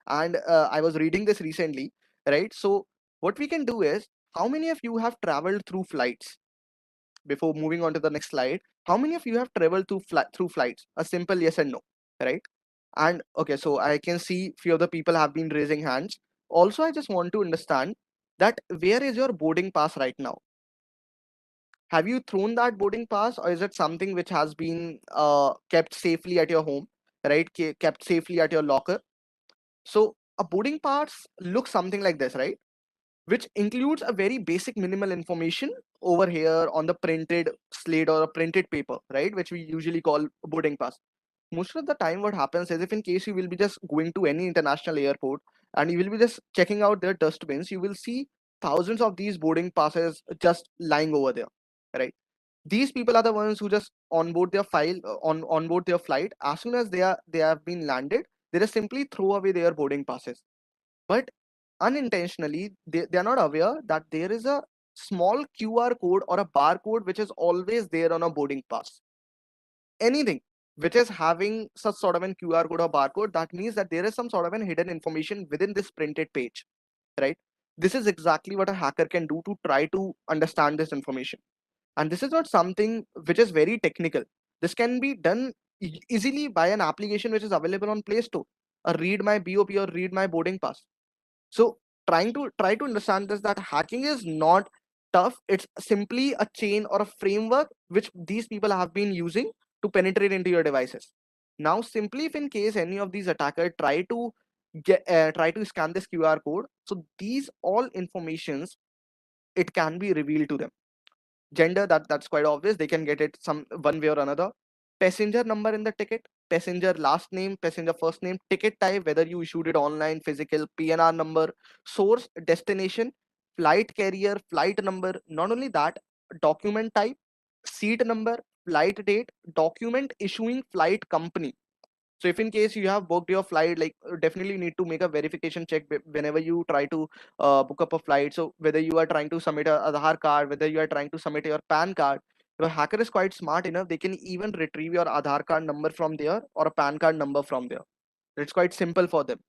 And I was reading this recently, right? So what we can do is, how many of you have traveled through flights? Before moving on to the next slide, how many of you have traveled through flights? A simple yes and no, right? And okay, so I can see few of the people have been raising hands. Also, I just want to understand that where is your boarding pass right now? Have you thrown that boarding pass, or is it something which has been kept safely at your home, right? Kept safely at your locker? So a boarding pass looks something like this, right? Which includes a very basic minimal information over here on the printed slate or a printed paper, right? Which we usually call boarding pass. Most of the time, what happens is, if in case you will be just going to any international airport and you will be just checking out their dustbins, you will see thousands of these boarding passes just lying over there, right? These people are the ones who just onboard their file onboard their flight. As soon as they have been landed, they just simply throw away their boarding passes. But unintentionally, they are not aware that there is a small QR code or a barcode which is always there on a boarding pass. Anything, which is having such sort of an QR code or barcode, that means that there is some sort of an hidden information within this printed page, right? This is exactly what a hacker can do to try to understand this information. And this is not something which is very technical. This can be done easily by an application which is available on Play Store, a Read My BOP or Read My Boarding Pass. So try to understand this, that hacking is not tough. It's simply a chain or a framework which these people have been using to penetrate into your devices. Now, simply if in case any of these attackers try to scan this QR code, so these all informations, it can be revealed to them. Gender, that's quite obvious, they can get it some one way or another. Passenger number in the ticket, passenger last name, passenger first name, ticket type, whether you issued it online, physical, PNR number, source, destination, flight carrier, flight number. Not only that, document type, seat number, flight date, document issuing flight company. So if in case you have booked your flight, like definitely you need to make a verification check whenever you try to book up a flight. So whether you are trying to submit a Aadhaar card, whether you are trying to submit your PAN card, your hacker is quite smart enough. They can even retrieve your Aadhaar card number from there or a PAN card number from there. It's quite simple for them.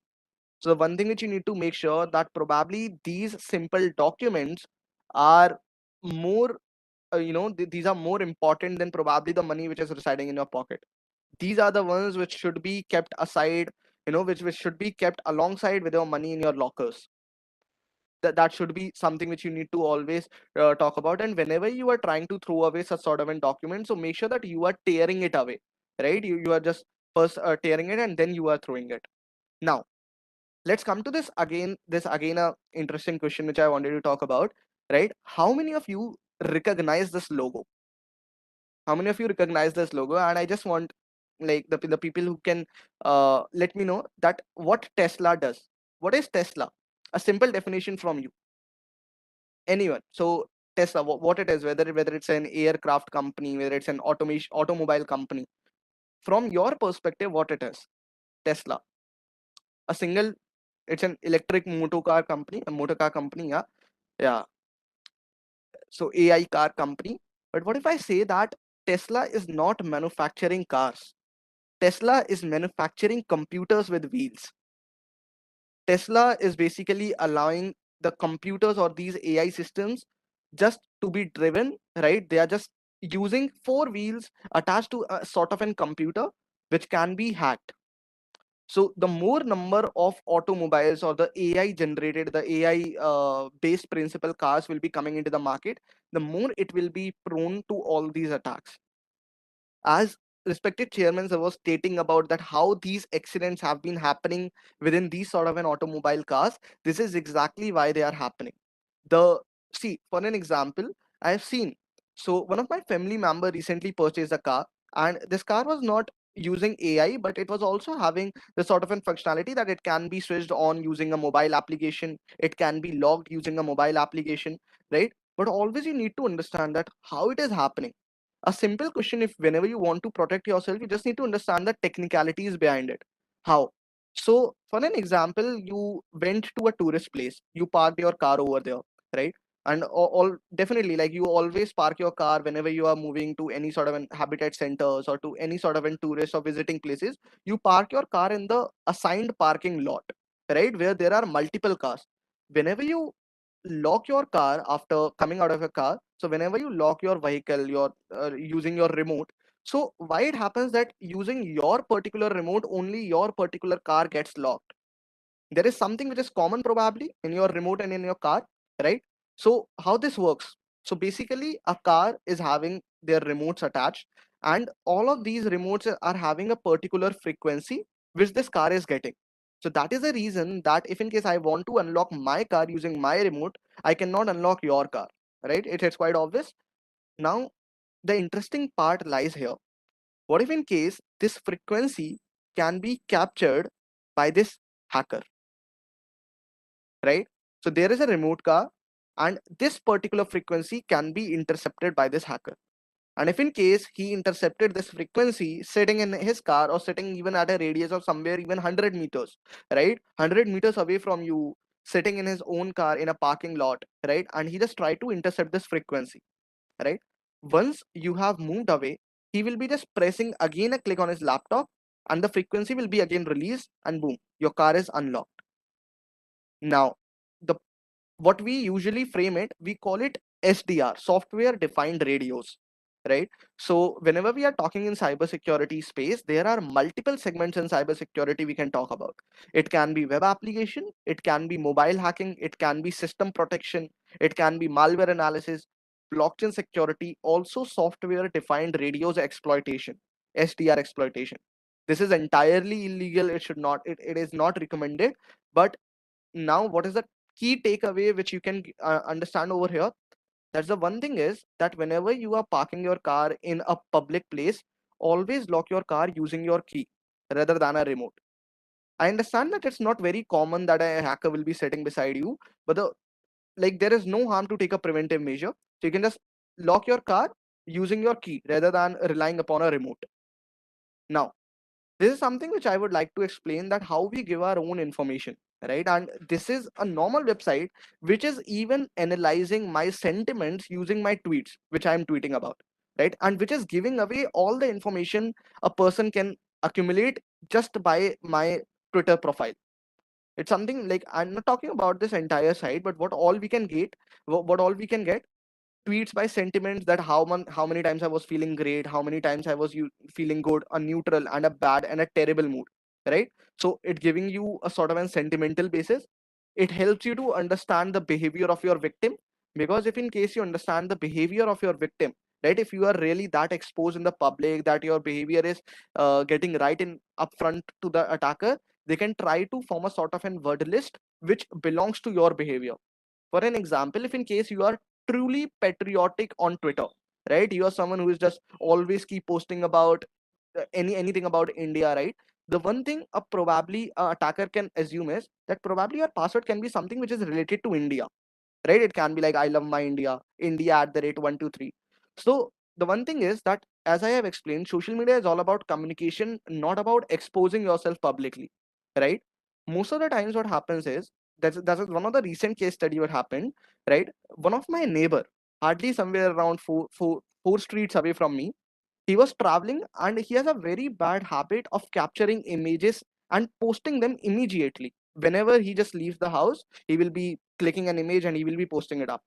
So the one thing which you need to make sure that probably these simple documents are more, these are more important than probably the money which is residing in your pocket. These are the ones which should be kept aside, which should be kept alongside with your money in your lockers. That should be something which you need to always talk about. And whenever you are trying to throw away such sort of a document, so make sure that you are tearing it away, right? You are just first tearing it and then you are throwing it. Now let's come to this again a interesting question which I wanted to talk about, right? How many of you recognize this logo? How many of you recognize this logo? And I just want, like, the people who can let me know that what Tesla does. What is Tesla? A simple definition from you, anyone. So Tesla, what it is, whether it's an aircraft company, whether it's an automobile company, from your perspective, what it is. Tesla, a single, it's an electric motor car company, a motor car company. Yeah, yeah. So AI car company. But what if I say that Tesla is not manufacturing cars? Tesla is manufacturing computers with wheels. Tesla is basically allowing the computers or these AI systems just to be driven, right? They are just using four wheels attached to a sort of a computer which can be hacked. So the more number of automobiles or the AI generated, the AI based principal cars will be coming into the market, the more it will be prone to all these attacks. As respected chairman was stating about that how these accidents have been happening within these sort of an automobile cars, this is exactly why they are happening. The See, for an example, I have seen, so one of my family member recently purchased a car, and this car was not using AI, but it was also having the sort of an functionality that it can be switched on using a mobile application, it can be logged using a mobile application, right? But always you need to understand that how it is happening. A simple question, if whenever you want to protect yourself, you just need to understand the technicalities behind it. How? So for an example, you went to a tourist place, you parked your car over there, right? And all definitely, like, you always park your car whenever you are moving to any sort of an habitat centers or to any sort of an tourist or visiting places. You park your car in the assigned parking lot, right, where there are multiple cars. Whenever you lock your car after coming out of your car, so whenever you lock your vehicle, you're using your remote. So why it happens that using your particular remote, only your particular car gets locked? There is something which is common probably in your remote and in your car, right? So how this works, so basically a car is having their remotes attached, and all of these remotes are having a particular frequency which this car is getting. So that is the reason that if in case I want to unlock my car using my remote, I cannot unlock your car, right? It's quite obvious. Now the interesting part lies here. What if in case this frequency can be captured by this hacker, right? So there is a remote car, and this particular frequency can be intercepted by this hacker. And if in case he intercepted this frequency sitting in his car or sitting even at a radius of somewhere even 100 meters, right? 100 meters away from you, sitting in his own car in a parking lot, right? And he just tried to intercept this frequency, right? Once you have moved away, he will be just pressing again a click on his laptop, and the frequency will be again released, and boom, your car is unlocked. Now, the what we usually frame it, we call it SDR, software defined radios, right? So whenever we are talking in cybersecurity space, there are multiple segments in cybersecurity we can talk about. It can be web application, it can be mobile hacking, it can be system protection, it can be malware analysis, blockchain security, also software defined radios exploitation, SDR exploitation. This is entirely illegal. It should not, it is not recommended. But now what is the key takeaway which you can understand over here? That's the one thing is that whenever you are parking your car in a public place, always lock your car using your key rather than a remote. I understand that it's not very common that a hacker will be sitting beside you, but there is no harm to take a preventive measure. So you can just lock your car using your key rather than relying upon a remote. Now, this is something which I would like to explain, that how we give our own information, right? And this is a normal website which is even analyzing my sentiments using my tweets which I am tweeting about, right? And which is giving away all the information a person can accumulate just by my Twitter profile. It's something like, I'm not talking about this entire site, but what all we can get, what all we can get, tweets by sentiments, that how many times I was feeling great, how many times I was feeling good, a neutral and a bad and a terrible mood, right? So it giving you a sort of a sentimental basis. It helps you to understand the behavior of your victim, because if in case you understand the behavior of your victim, right, if you are really that exposed in the public that your behavior is getting right in upfront to the attacker, they can try to form a sort of an word list which belongs to your behavior. For an example, if in case you are truly patriotic on Twitter, right? You are someone who is just always keep posting about anything about India, right? The one thing a probably a attacker can assume is that probably your password can be something which is related to India, right? It can be like I love my India, India at the rate 123. So the one thing is that, as I have explained, social media is all about communication, not about exposing yourself publicly, right? Most of the times what happens is, that's one of the recent case study what happened, right? One of my neighbor, hardly somewhere around four streets away from me, he was traveling and he has a very bad habit of capturing images and posting them immediately. Whenever he just leaves the house, he will be clicking an image and he will be posting it up.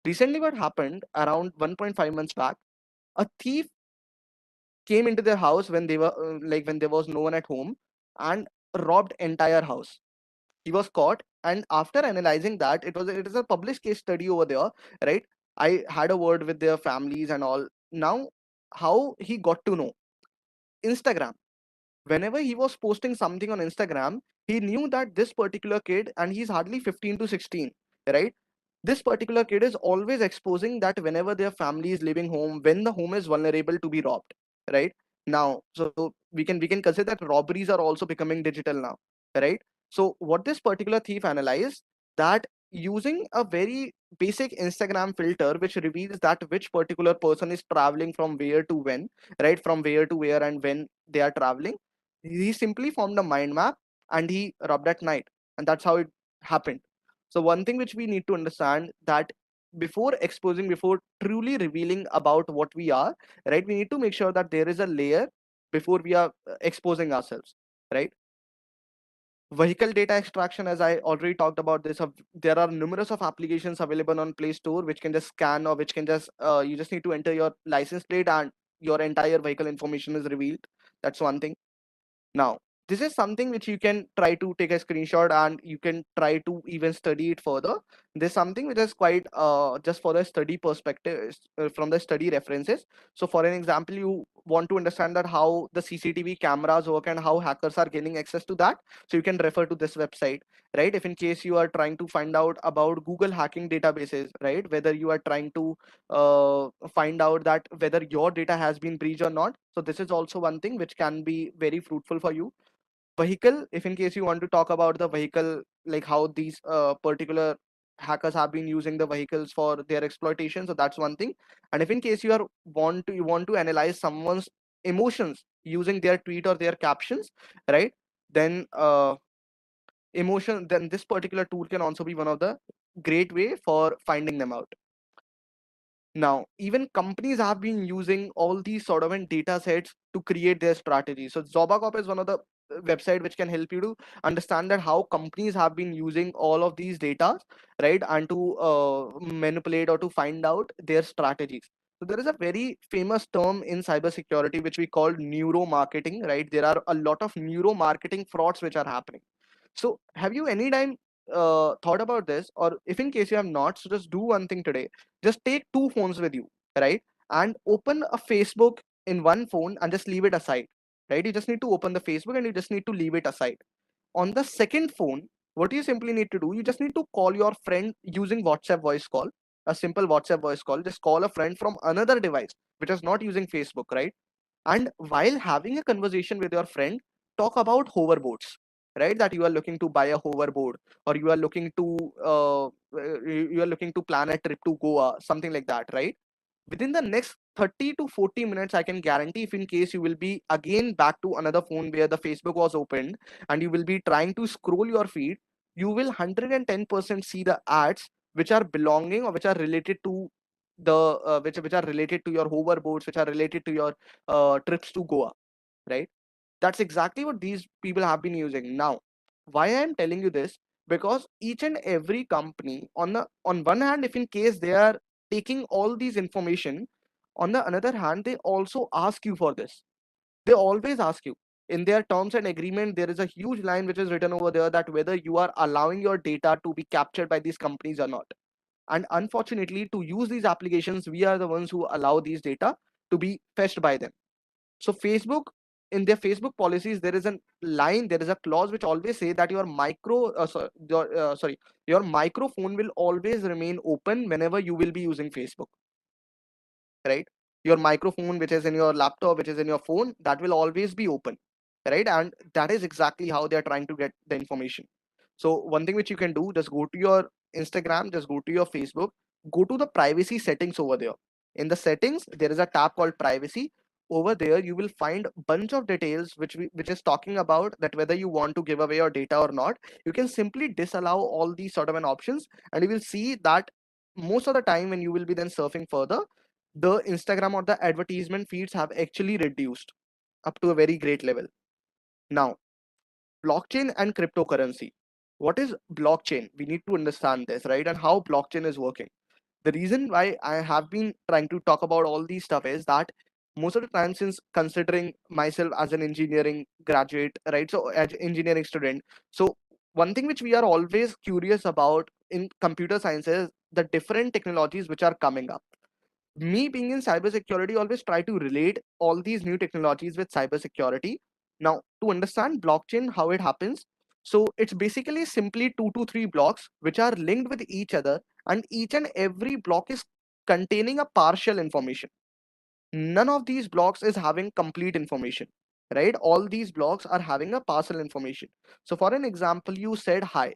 Recently what happened, around 1.5 months back, a thief came into their house when they were when there was no one at home, and robbed entire house. He was caught, and after analyzing that, it is a published case study over there, right? I had a word with their families and all. Now, how he got to know? Instagram. Whenever he was posting something on Instagram, he knew that this particular kid, and he's hardly 15 to 16, right? This particular kid is always exposing that whenever their family is leaving home, when the home is vulnerable to be robbed, right? Now, so we can consider that robberies are also becoming digital now, right? So what this particular thief analyzed, that using a very basic Instagram filter which reveals that which particular person is traveling from where to when, right, from where to where and when they are traveling, he simply formed a mind map and he robbed at night, and that's how it happened. So one thing which we need to understand, that before exposing, before truly revealing about what we are, right, we need to make sure that there is a layer before we are exposing ourselves, right? Vehicle data extraction, as I already talked about this, there are numerous of applications available on Play Store which can just scan, or which can just you just need to enter your license plate and your entire vehicle information is revealed. That's one thing. Now, this is something which you can try to take a screenshot and you can try to even study it further. There's something which is quite just for the study perspective, from the study references. So for an example, you want to understand that how the CCTV cameras work and how hackers are gaining access to that. So you can refer to this website, right? If in case you are trying to find out about Google hacking databases, right? Whether you are trying to find out that whether your data has been breached or not. So this is also one thing which can be very fruitful for you. Vehicle, if in case you want to talk about the vehicle, like how these particular hackers have been using the vehicles for their exploitation, so that's one thing. And if in case you want to analyze someone's emotions using their tweet or their captions, right, then then this particular tool can also be one of the great way for finding them out. Now, even companies have been using all these sort of data sets to create their strategy. So Zobacop is one of the website which can help you to understand that how companies have been using all of these data, right, and to manipulate or to find out their strategies. So there is a very famous term in cybersecurity which we call neuromarketing, right? There are a lot of neuromarketing frauds which are happening. So have you any time thought about this, or if in case you have not, so just do one thing today. Just take two phones with you, right? And open a Facebook in one phone and just leave it aside, right? You just need to open the Facebook and you just need to leave it aside. On the second phone, what you simply need to do, you just need to call your friend using WhatsApp voice call, a simple WhatsApp voice call. Just call a friend from another device which is not using Facebook, right? And while having a conversation with your friend, talk about hoverboards, right? That you are looking to buy a hoverboard, or you are looking to you are looking to plan a trip to Goa, something like that, right? Within the next 30 to 40 minutes, I can guarantee, if in case you will be again back to another phone where the Facebook was opened and you will be trying to scroll your feed, you will 110% see the ads which are belonging or which are related to the which are related to your hoverboards, which are related to your trips to Goa, right? That's exactly what these people have been using. Now, why I am telling you this, because each and every company, on one hand, if in case they are taking all these information, on the another hand, they also ask you for this. They always ask you in their terms and agreement. There is a huge line which is written over there that whether you are allowing your data to be captured by these companies or not. And unfortunately, to use these applications, we are the ones who allow these data to be fetched by them. So Facebook, in their Facebook policies, there is a line, there is a clause which always say that your microphone will always remain open whenever you will be using Facebook, right? Your microphone, which is in your laptop, which is in your phone, that will always be open, right? And that is exactly how they are trying to get the information. So one thing which you can do, just go to your Instagram, just go to your Facebook, go to the privacy settings over there. In the settings, there is a tab called privacy. Over there, you will find a bunch of details which is talking about that whether you want to give away your data or not. You can simply disallow all these sort of an options, and you will see that most of the time when you will be then surfing further, the Instagram or the advertisement feeds have actually reduced up to a very great level. Now, blockchain and cryptocurrency. What is blockchain? We need to understand this, right? And how blockchain is working. The reason why I have been trying to talk about all these stuff is that most of the time, since considering myself as an engineering graduate, right? So as engineering student, so one thing which we are always curious about in computer science is the different technologies which are coming up. Me being in cybersecurity, always try to relate all these new technologies with cybersecurity. Now, to understand blockchain, how it happens, so it's basically simply 2 to 3 blocks which are linked with each other, and each and every block is containing a partial information. None of these blocks is having complete information, right? All these blocks are having a partial information. So for an example, you said hi,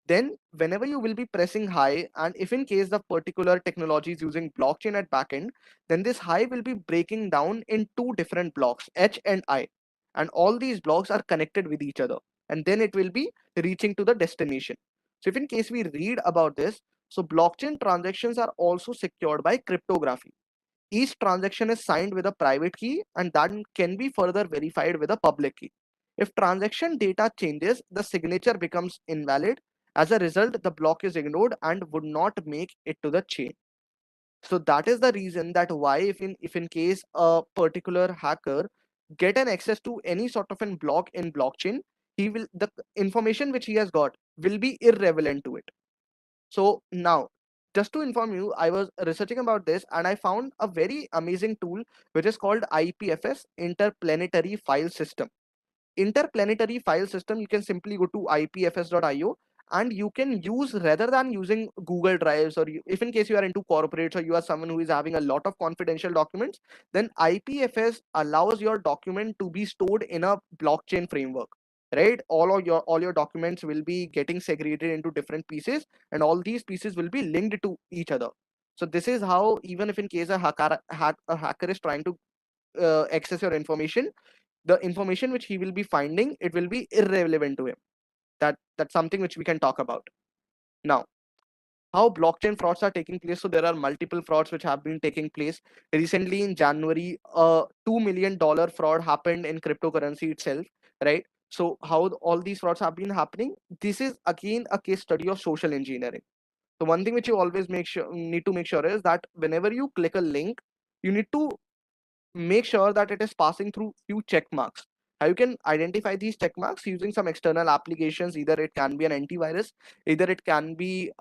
then whenever you will be pressing high, and if in case the particular technology is using blockchain at backend, then this high will be breaking down in two different blocks, H and I, and all these blocks are connected with each other, and then it will be reaching to the destination. So if in case we read about this, so blockchain transactions are also secured by cryptography. Each transaction is signed with a private key, and that can be further verified with a public key. If transaction data changes, the signature becomes invalid. As a result, the block is ignored and would not make it to the chain. So that is the reason that why if in case a particular hacker get an access to any sort of an block in blockchain, he will the information which he has got will be irrelevant to it. So now, just to inform you, I was researching about this and I found a very amazing tool which is called IPFS, Interplanetary File System. Interplanetary File System, you can simply go to ipfs.io, and you can use, rather than using Google Drives, or if in case you are into corporates or you are someone who is having a lot of confidential documents, then IPFS allows your document to be stored in a blockchain framework, right? All your documents will be getting segregated into different pieces, and all these pieces will be linked to each other. So this is how, even if in case a hacker is trying to access your information, the information which he will be finding, it will be irrelevant to him. That's something which we can talk about. Now, how blockchain frauds are taking place. So there are multiple frauds which have been taking place. Recently in January, a $2 million fraud happened in cryptocurrency itself, right? So how all these frauds have been happening? This is again a case study of social engineering. So one thing which you always need to make sure is that whenever you click a link, you need to make sure that it is passing through few check marks. How you can identify these check marks using some external applications? Either it can be an antivirus, either it can be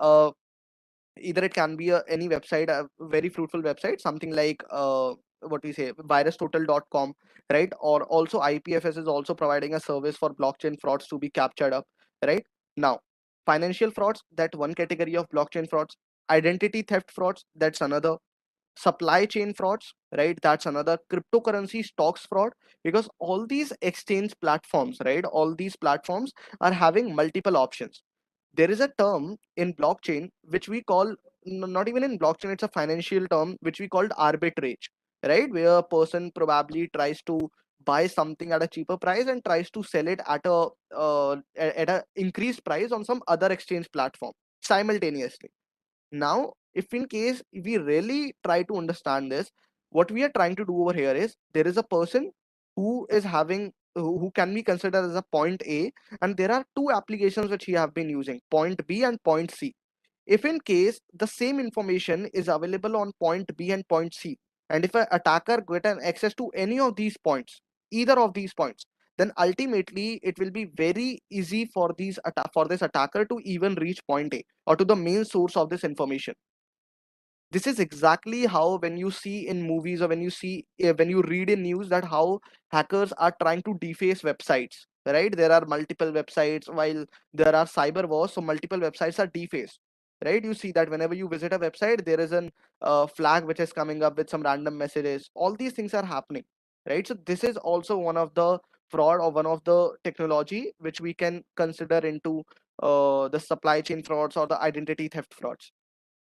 any website, a very fruitful website, something like what we say virustotal.com, right? Or also IPFS is also providing a service for blockchain frauds to be captured up, right? Now, financial frauds, that one category of blockchain frauds. Identity theft frauds, that's another. Supply chain frauds, right? That's another. Cryptocurrency stocks fraud, because all these exchange platforms, right, all these platforms are having multiple options. There is a term in blockchain which we call, not even in blockchain, it's a financial term which we called arbitrage, right? Where a person probably tries to buy something at a cheaper price and tries to sell it at a increased price on some other exchange platform simultaneously. Now, if in case we really try to understand this, what we are trying to do over here is, there is a person who is having, who can be considered as a point A, and there are two applications which he have been using, point B and point C. If in case the same information is available on point B and point C, and if an attacker get an access to any of these points, either of these points, then ultimately it will be very easy for for this attacker to even reach point A, or to the main source of this information. This is exactly how, when you see in movies, or when you see when you read in news, that how hackers are trying to deface websites, right? There are multiple websites, while there are cyber wars, so multiple websites are defaced, right? You see that whenever you visit a website, there is an flag which is coming up with some random messages. All these things are happening, right? So this is also one of the fraud, or one of the technology which we can consider into the supply chain frauds or the identity theft frauds.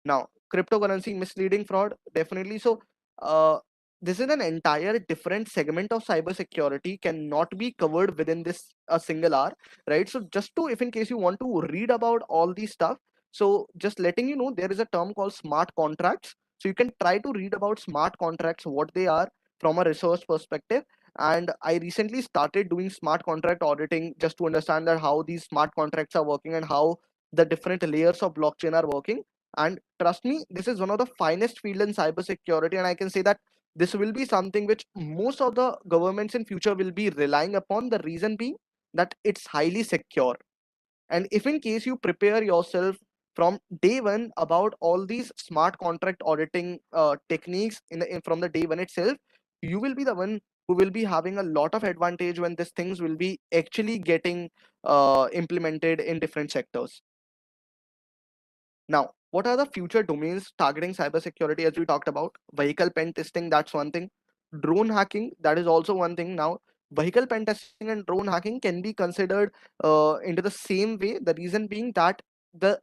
Now, cryptocurrency misleading fraud, definitely. So, uh, this is an entire different segment of cybersecurity, cannot be covered within this a single hour, right? So, just to, if in case you want to read about all these stuff, so just letting you know, there is a term called smart contracts. So, you can try to read about smart contracts, what they are from a research perspective. And I recently started doing smart contract auditing, just to understand that how these smart contracts are working, and how the different layers of blockchain are working. And trust me, this is one of the finest field in cybersecurity, and I can say that this will be something which most of the governments in future will be relying upon. The reason being that it's highly secure. And if in case you prepare yourself from day one about all these smart contract auditing techniques from the day one itself, you will be the one who will be having a lot of advantage when these things will be actually getting implemented in different sectors. Now, what are the future domains targeting cybersecurity? As we talked about, vehicle pen testing, that's one thing. Drone hacking, that is also one thing. Now, vehicle pen testing and drone hacking can be considered into the same way. The reason being that the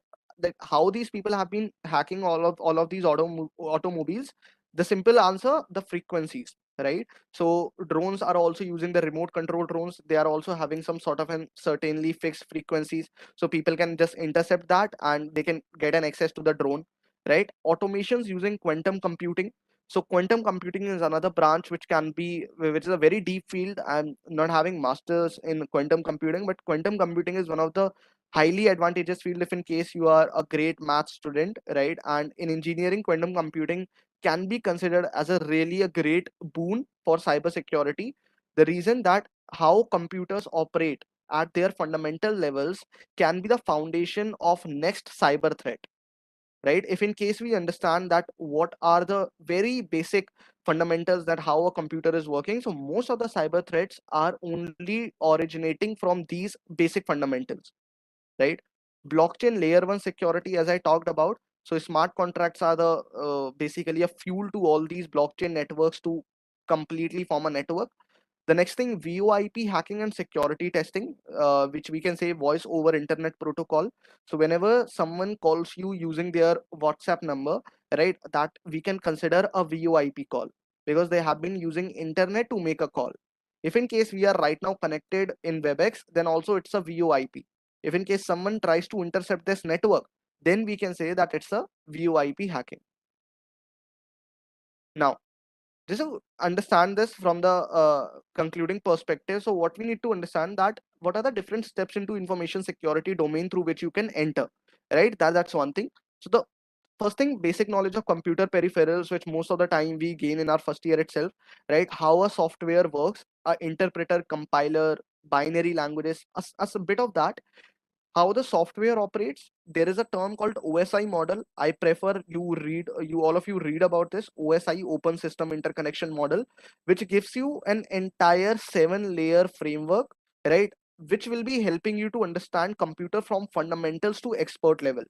how these people have been hacking all of these automobiles. The simple answer: the frequencies, right? So drones are also using the remote control drones. They are also having some sort of an certainly fixed frequencies, so people can just intercept that and they can get an access to the drone, right? Automations using quantum computing. So quantum computing is another branch which is a very deep field. I'm not having masters in quantum computing, but quantum computing is one of the highly advantageous field if in case you are a great math student, right? And in engineering, quantum computing can be considered as a really a great boon for cybersecurity. The reason that how computers operate at their fundamental levels can be the foundation of next cyber threat, right? If in case we understand that what are the very basic fundamentals that how a computer is working, so most of the cyber threats are only originating from these basic fundamentals, right? Blockchain layer 1 security, as I talked about. So smart contracts are the basically a fuel to all these blockchain networks to completely form a network. The next thing, VoIP hacking and security testing, which we can say voice over internet protocol. So whenever someone calls you using their WhatsApp number, right, that we can consider a VoIP call, because they have been using internet to make a call. If in case we are right now connected in WebEx, then also it's a VoIP. If in case someone tries to intercept this network, then we can say that it's a VoIP hacking. Now, just to understand this from the concluding perspective, so what we need to understand that what are the different steps into information security domain through which you can enter, right? That's one thing. So the first thing, basic knowledge of computer peripherals, which most of the time we gain in our first year itself, right? How a software works, a interpreter, compiler, binary languages, as a bit of that. How the software operates, there is a term called OSI model. I prefer you all of you read about this OSI, open system interconnection model, which gives you an entire 7-layer framework, right, which will be helping you to understand computer from fundamentals to expert level,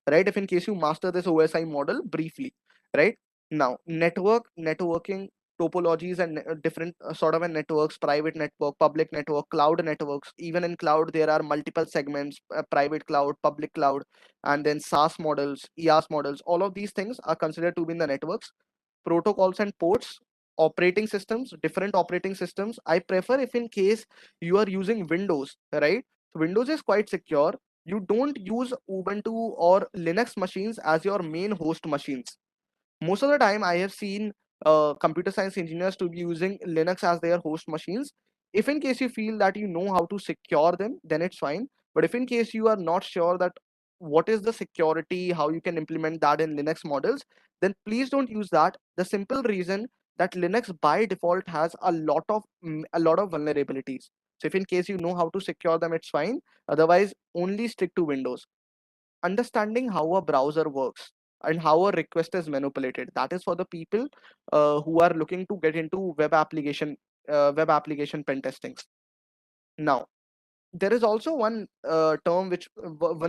right? If in case you master this OSI model briefly, right? Now, networking topologies and different sort of a networks, private network, public network, cloud networks. Even in cloud, there are multiple segments: private cloud, public cloud, and then SaaS models, EAS models. All of these things are considered to be in the networks. Protocols and ports, operating systems, different operating systems. I prefer if in case you are using Windows, right? Windows is quite secure. You don't use Ubuntu or Linux machines as your main host machines. Most of the time I have seen computer science engineers to be using Linux as their host machines. If in case you feel that you know how to secure them, then it's fine. But if in case you are not sure that what is the security, how you can implement that in Linux models, then please don't use that. The simple reason that Linux by default has a lot of vulnerabilities. So if in case you know how to secure them, it's fine. Otherwise, only stick to Windows. Understanding how a browser works and how a request is manipulated, that is for the people who are looking to get into web application pen testings. Now, there is also one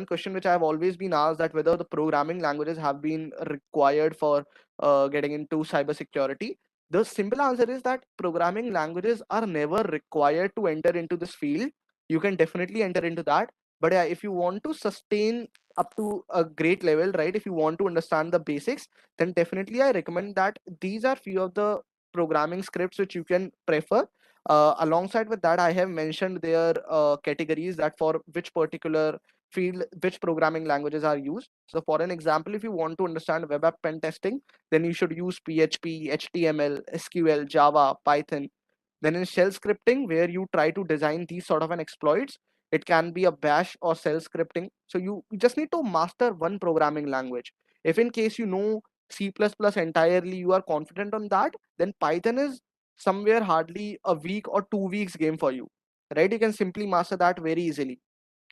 question which I have always been asked, that whether the programming languages have been required for getting into cybersecurity. The simple answer is that programming languages are never required to enter into this field. You can definitely enter into that, but yeah, if you want to sustain up to a great level, right, if you want to understand the basics, then definitely I recommend that these are few of the programming scripts which you can prefer. Alongside with that, I have mentioned their categories, that for which particular field which programming languages are used. So for an example, if you want to understand web app pen testing, then you should use PHP, HTML, SQL, Java, Python. Then in shell scripting, where you try to design these sort of an exploits, it can be a bash or shell scripting. So you just need to master one programming language. If in case you know C++ entirely, you are confident on that, then Python is somewhere hardly a week or 2 weeks game for you, right? You can simply master that very easily.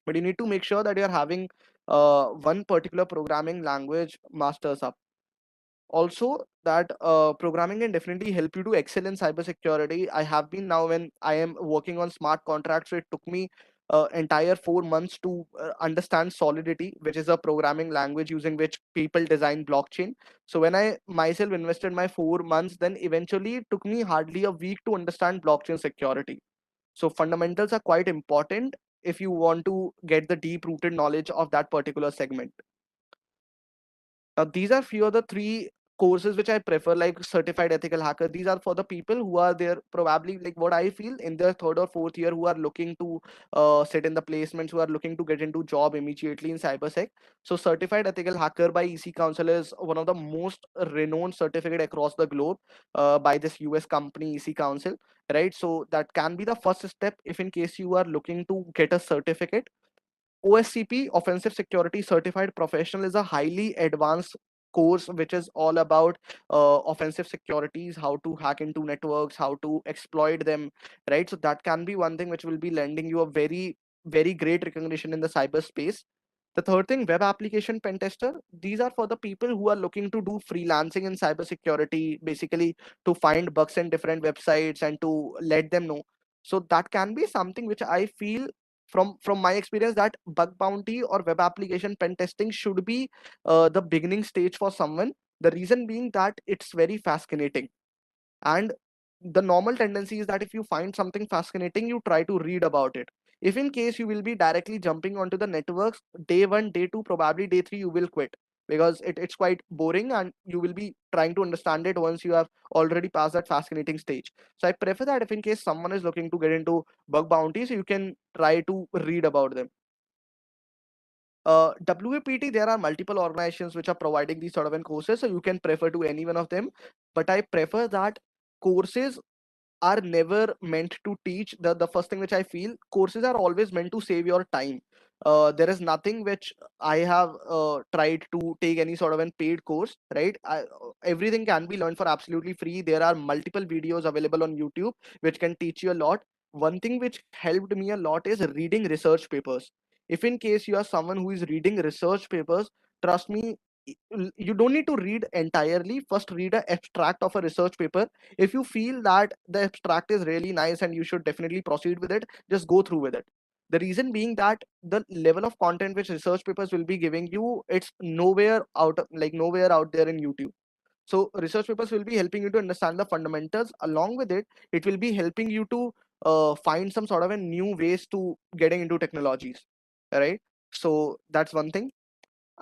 But you need to make sure that you're having one particular programming language masters up. Also, that programming can definitely help you to excel in cybersecurity. I have been, now when I am working on smart contracts, so it took me entire 4 months to understand Solidity, which is a programming language using which people design blockchain. So when I myself invested my 4 months, then eventually it took me hardly a week to understand blockchain security. So fundamentals are quite important if you want to get the deep rooted knowledge of that particular segment. Now, these are few of the three courses which I prefer, like certified ethical hacker. These are for the people who are there, probably like what I feel, in their third or fourth year, who are looking to sit in the placements, who are looking to get into job immediately in cybersec. So certified ethical hacker by EC Council is one of the most renowned certificate across the globe by this US company EC Council, right? So that can be the first step if in case you are looking to get a certificate. OSCP, Offensive Security Certified Professional, is a highly advanced course which is all about offensive securities, how to hack into networks, how to exploit them, right? So that can be one thing which will be lending you a very, very great recognition in the cyberspace. The third thing, web application pen tester. These are for the people who are looking to do freelancing in cybersecurity, basically to find bugs in different websites and to let them know. So that can be something which I feel, from my experience, that bug bounty or web application pen testing should be the beginning stage for someone. The reason being that it's very fascinating, and the normal tendency is that if you find something fascinating, you try to read about it. If in case you will be directly jumping onto the networks, day one, day two, probably day three, you will quit, because it's quite boring and you will be trying to understand it once you have already passed that fascinating stage. So I prefer that if in case someone is looking to get into bug bounties, you can try to read about them. WAPT, there are multiple organizations which are providing these sort of courses, so you can prefer to any one of them. But I prefer that courses are never meant to teach. The first thing which I feel, courses are always meant to save your time. There is nothing which I have tried to take any sort of an paid course, right? Everything can be learned for absolutely free. There are multiple videos available on YouTube which can teach you a lot. One thing which helped me a lot is reading research papers. If in case you are someone who is reading research papers, trust me, you don't need to read entirely. First read an abstract of a research paper. If you feel that the abstract is really nice and you should definitely proceed with it, just go through with it. The reason being that the level of content which research papers will be giving you, it's nowhere out there in YouTube. So research papers will be helping you to understand the fundamentals. Along with it, it will be helping you to find some sort of a new ways to getting into technologies, right? So that's one thing.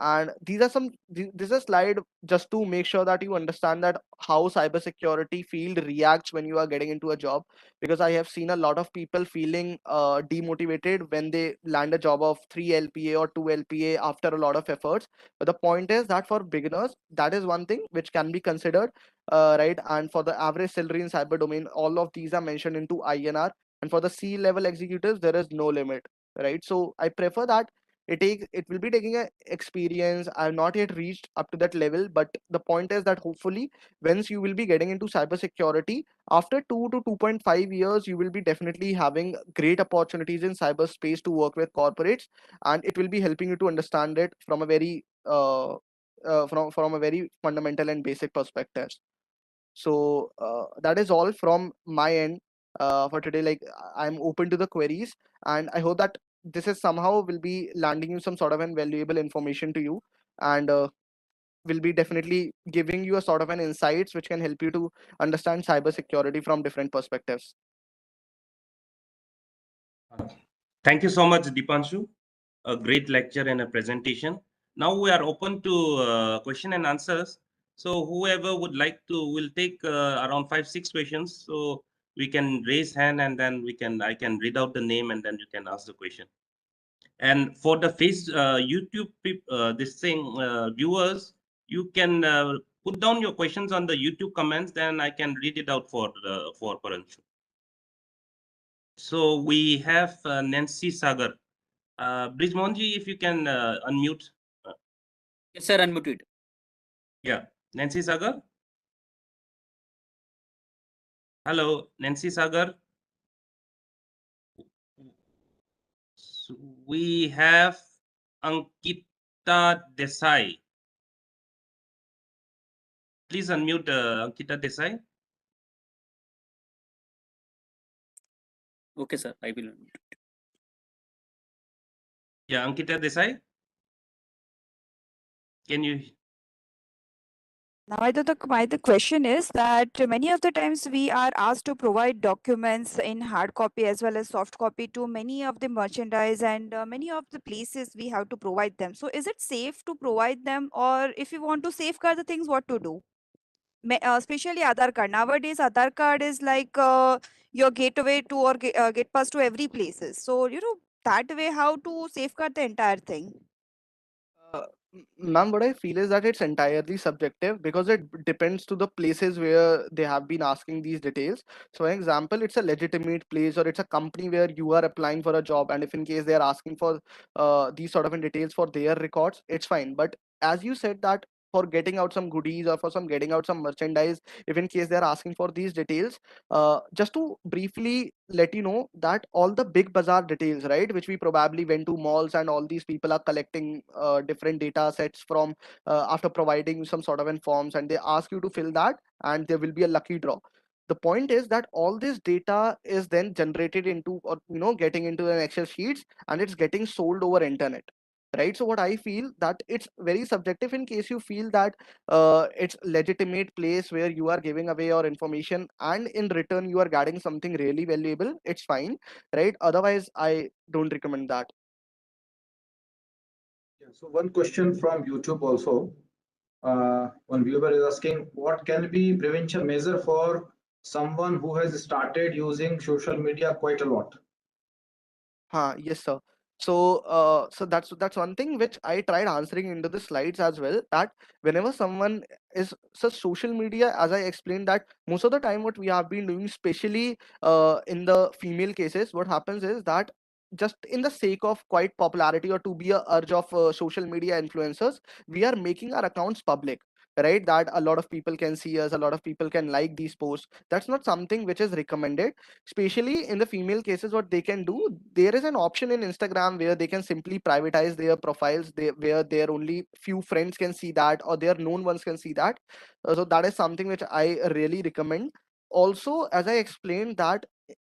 And these are some this is a slide just to make sure that you understand that how cybersecurity field reacts when you are getting into a job, because I have seen a lot of people feeling demotivated when they land a job of 3 LPA or 2 LPA after a lot of efforts. But the point is that for beginners, that is one thing which can be considered, right? And for the average salary in cyber domain, all of these are mentioned into INR. And for the C level executives, there is no limit, right? So I prefer that it will be taking a experience. I've not yet reached up to that level, but the point is that hopefully once you will be getting into cybersecurity, after 2 to 2.5 years, you will be definitely having great opportunities in cyberspace to work with corporates, and it will be helping you to understand it from a very from a very fundamental and basic perspective. So that is all from my end for today. Like, I'm open to the queries, and I hope that this is somehow will be landing you some sort of an valuable information to you, and will be definitely giving you a sort of an insights which can help you to understand cybersecurity from different perspectives. Thank you so much, Dipanshu. A great lecture and a presentation. Now we are open to question and answers. So whoever would like to, will take around 5-6 questions. So we can raise hand, and then I can read out the name, and then you can ask the question. And for the YouTube viewers, you can put down your questions on the YouTube comments. Then I can read it out for Paranshu. So we have Nancy Sagar. Brijmonji, if you can unmute. Yes, sir, unmuted. Yeah, Nancy Sagar. Hello, Nancy Sagar. So we have Ankita Desai. Please unmute Ankita Desai. Okay, sir, I will unmute. Yeah, Ankita Desai. Can you? Now, the question is that many of the times we are asked to provide documents in hard copy as well as soft copy to many of the merchandise and many of the places we have to provide them. So, is it safe to provide them, or if you want to safeguard the things, what to do? Especially Aadhaar card. Nowadays, Aadhaar card is like your gateway to or gate pass to every places. So, that way, how to safeguard the entire thing? Uh, Ma'am, what I feel is that it's entirely subjective because it depends to the places where they have been asking these details. So, for example, it's a legitimate place or it's a company where you are applying for a job, and if in case they are asking for these sort of details for their records, it's fine. But as you said that for getting out some goodies or for some getting out some merchandise, if in case they are asking for these details, just to briefly let you know that all the big bazaar details, right, which we probably went to malls and all these people are collecting different data sets from after providing some sort of forms, and they ask you to fill that, and there will be a lucky draw. The point is that all this data is then generated into, or getting into an Excel sheets, and it's getting sold over internet, right? So what I feel that it's very subjective. In case you feel that it's legitimate place where you are giving away your information and in return you are getting something really valuable, it's fine, right? Otherwise, I don't recommend that. Yeah, so one question from YouTube also. One viewer is asking, what can be prevention measure for someone who has started using social media quite a lot? Yes, sir. So that's one thing which I tried answering into the slides as well, that whenever someone is such social media, as I explained, that most of the time what we have been doing, especially in the female cases, what happens is that just in the sake of quite popularity or to be a urge of social media influencers, we are making our accounts public, right? That a lot of people can see us, a lot of people can like these posts. That's not something which is recommended, especially in the female cases. What they can do, there is an option in Instagram where they can simply privatize their profiles, where their only few friends can see that, or their known ones can see that. So that is something which I really recommend. Also, as I explained, that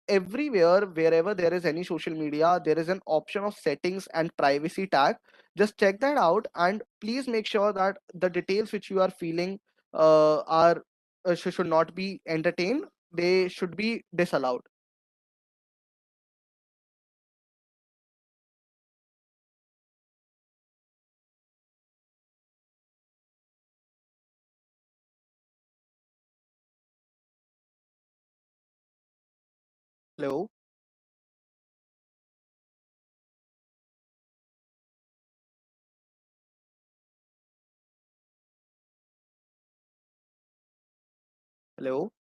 everywhere wherever there is any social media, there is an option of settings and privacy tag. Just check that out, and please make sure that the details which you are feeling are should not be entertained, they should be disallowed. Hello. Hello.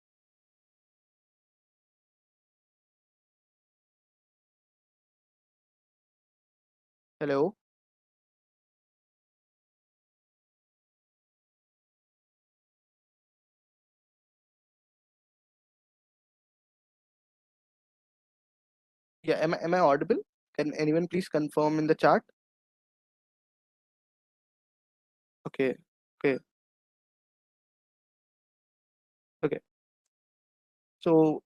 Hello. Yeah, am I audible? Can anyone please confirm in the chat? Okay. Okay. Okay. So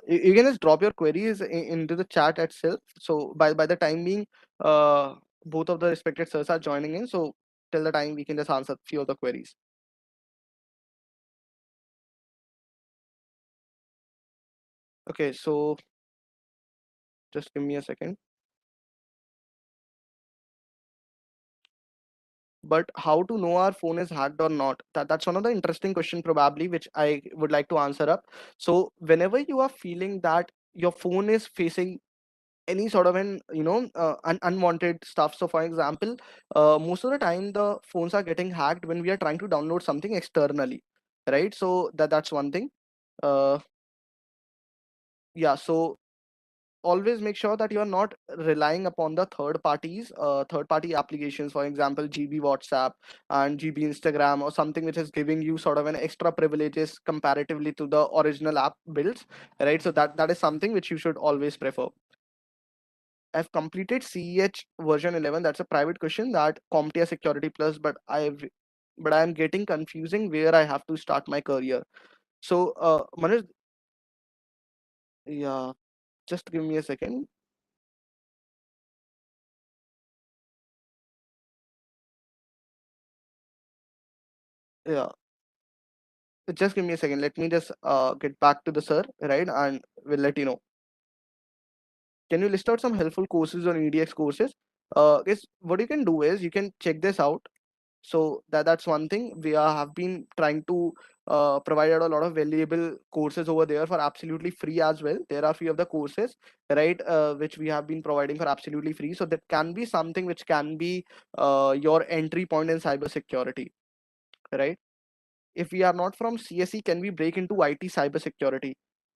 you can just drop your queries into the chat itself. So by the time being, both of the respected sirs are joining in. So till the time we can just answer few of the queries. Okay. So just give me a second. But how to know our phone is hacked or not? That's one of the interesting question probably which I would like to answer up. So whenever you are feeling that your phone is facing any sort of an unwanted stuff, so for example, most of the time the phones are getting hacked when we are trying to download something externally, right? So that's one thing. uh yeah, so always make sure that you are not relying upon the third party applications, for example GB WhatsApp and GB Instagram, or something which is giving you sort of an extra privileges comparatively to the original app builds, right? So that is something which you should always prefer. I've completed CEH version 11. That's a private question that CompTIA Security Plus, but I'm getting confusing where I have to start my career. So Manoj, yeah, just give me a second. Yeah, just give me a second. Let me just get back to the sir, right? And we'll let you know. Can you list out some helpful courses on EDX courses? Guess what you can do is you can check this out. So that's one thing. Have been trying to provided a lot of valuable courses over there for absolutely free as well. There are few of the courses, right, which we have been providing for absolutely free. So that can be something which can be your entry point in cybersecurity, right? If we are not from CSE, can we break into IT cybersecurity?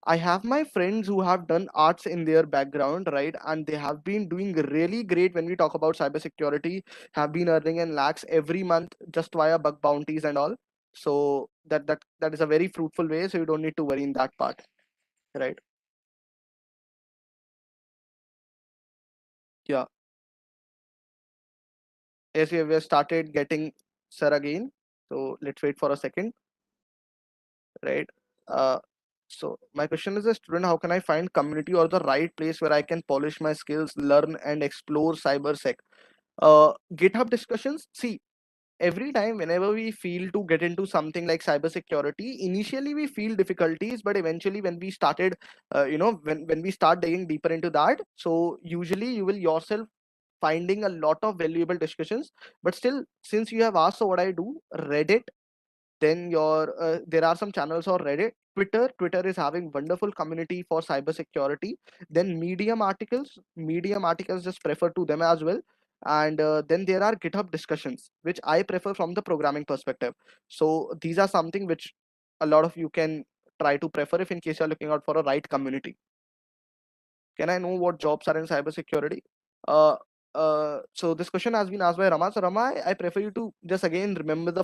I have my friends who have done arts in their background, right? And they have been doing really great when we talk about cybersecurity, have been earning in lakhs every month just via bug bounties and all. So that is a very fruitful way. So you don't need to worry in that part, right? Yeah. Yes, we have started getting sir again. So let's wait for a second, right? Uh, so my question is, a student, how can I find community or the right place where I can polish my skills, learn and explore cybersec? GitHub discussions. See, every time whenever we feel to get into something like cybersecurity, initially we feel difficulties, but eventually when we started, when we start digging deeper into that, so usually you will yourself finding a lot of valuable discussions. But still, since you have asked, so what I do, Reddit, then there are some channels on Reddit. Twitter is having wonderful community for cybersecurity. Then medium articles just prefer to them as well. And then there are GitHub discussions, which I prefer from the programming perspective. So these are something which a lot of you can try to prefer if in case you're looking out for a right community. Can I know what jobs are in cybersecurity? Uh, so this question has been asked by Rama. So Rama, I prefer you to just again remember the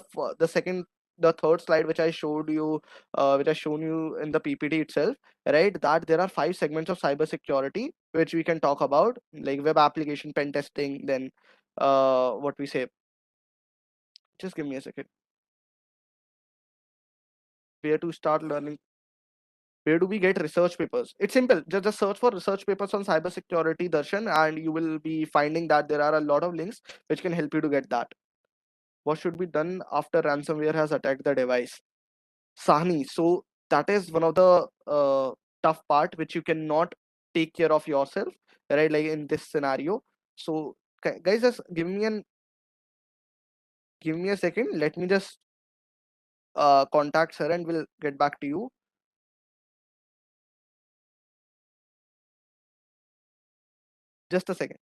third slide which I showed you, which I shown you in the PPT itself, right? That there are 5 segments of cybersecurity which we can talk about, like web application, pen testing, then what we say. Just give me a second. Where to start learning? Where do we get research papers? It's simple. Just search for research papers on cybersecurity, Darshan, and you will be finding that there are a lot of links which can help you to get that. What should be done after ransomware has attacked the device? Sahni. So that is one of the tough part which you cannot take care of yourself, right? Like in this scenario. So guys, just give me a second. Let me just contact her and we'll get back to you. Just a second.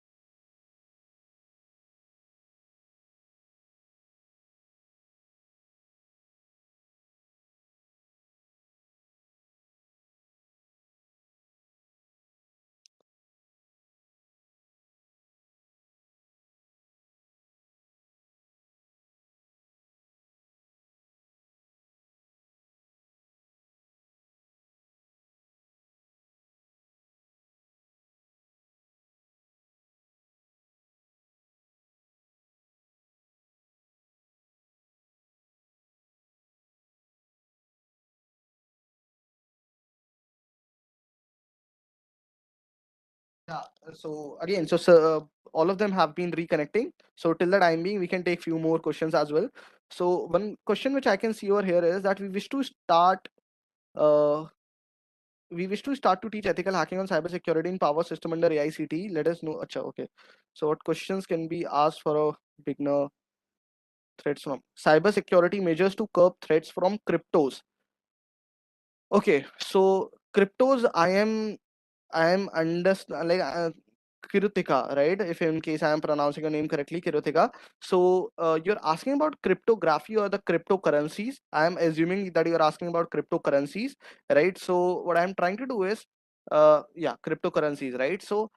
Yeah, so again, all of them have been reconnecting. So till the time being, we can take few more questions as well. So one question which I can see over here is that uh, we wish to start to teach ethical hacking on cybersecurity in power system under AICT. Let us know. Acha, okay. So what questions can be asked for a beginner? Threats from cybersecurity measures to curb threats from cryptos. Okay, so cryptos, I am understand like Kirutika, right? If in case I am pronouncing your name correctly, Kirutika. So you're asking about cryptography or the cryptocurrencies. I am assuming that you're asking about cryptocurrencies, right? So what I'm trying to do is, yeah, cryptocurrencies, right? So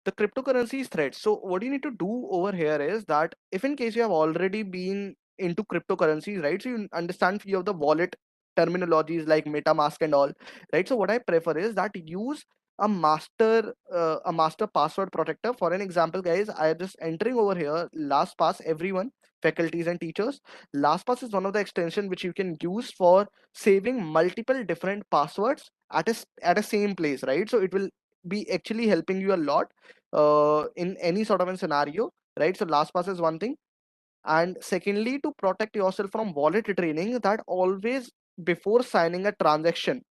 the cryptocurrency is threat. So what you need to do over here is that if in case you have already been into cryptocurrencies, right? So you understand few of the wallet terminologies like MetaMask and all, right? So what I prefer is that use a master password protector. For an example, guys, I am just entering over here LastPass. Everyone, faculties and teachers, LastPass is one of the extension which you can use for saving multiple different passwords at a same place, right? So it will be actually helping you a lot in any sort of a scenario, right? So LastPass is one thing, and secondly, to protect yourself from wallet draining, that always before signing a transaction,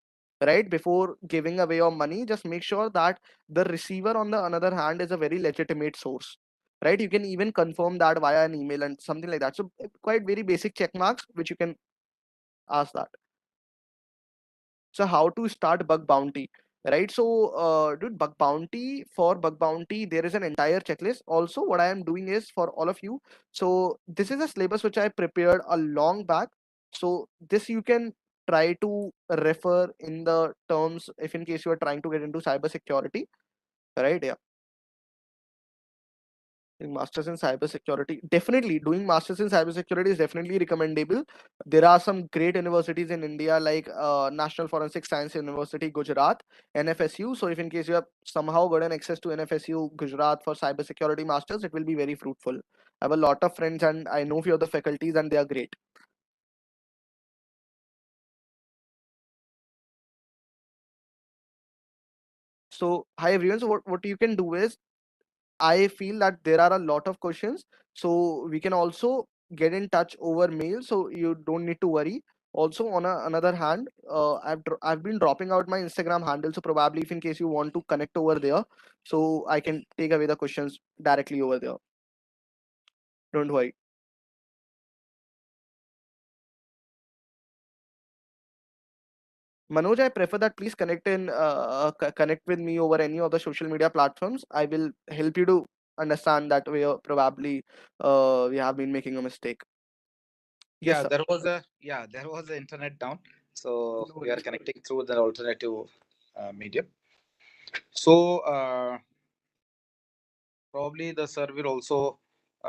right, before giving away your money, just make sure that the receiver on the another hand is a very legitimate source, right? You can even confirm that via an email and something like that. So quite very basic check marks which you can ask that. So how to start bug bounty, right? So dude, bug bounty there is an entire checklist. Also what I am doing is for all of you, so this is a syllabus which I prepared a long back. So this you can try to refer in the terms if in case you are trying to get into cyber security, right? Yeah. Doing masters in cybersecurity, definitely doing masters in cybersecurity is definitely recommendable. There are some great universities in India like National Forensic Science University, Gujarat, NFSU. So if in case you have somehow gotten access to NFSU Gujarat for cybersecurity masters, it will be very fruitful. I have a lot of friends and I know few of the faculties and they are great. So hi everyone, so what you can do is, I feel that there are a lot of questions, so we can also get in touch over mail, so you don't need to worry. Also, on another hand, I've been dropping out my Instagram handle, so probably if in case you want to connect over there, so I can take away the questions directly over there. Don't worry. Manoj, I prefer that please connect with me over any of the social media platforms. I will help you to understand that we are probably we have been making a mistake. Yes, Yeah, sir. there was the internet down, so No we are worries. connecting through the alternative medium. So probably the sir will also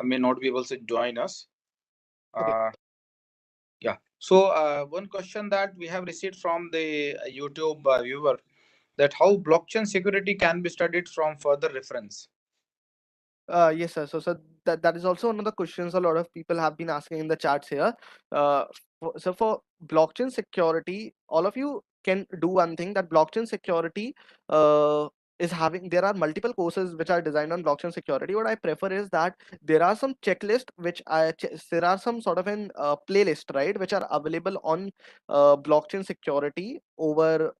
may not be able to join us. Okay. Uh, yeah. So one question that we have received from the YouTube viewer, that how blockchain security can be studied from further reference. Yes, sir. So that is also one of the questions a lot of people have been asking in the chats here. So for blockchain security, all of you can do one thing, that blockchain security is having, there are multiple courses which are designed on blockchain security. What I prefer is that there are some checklist which there are some sort of an playlist, right, which are available on blockchain security over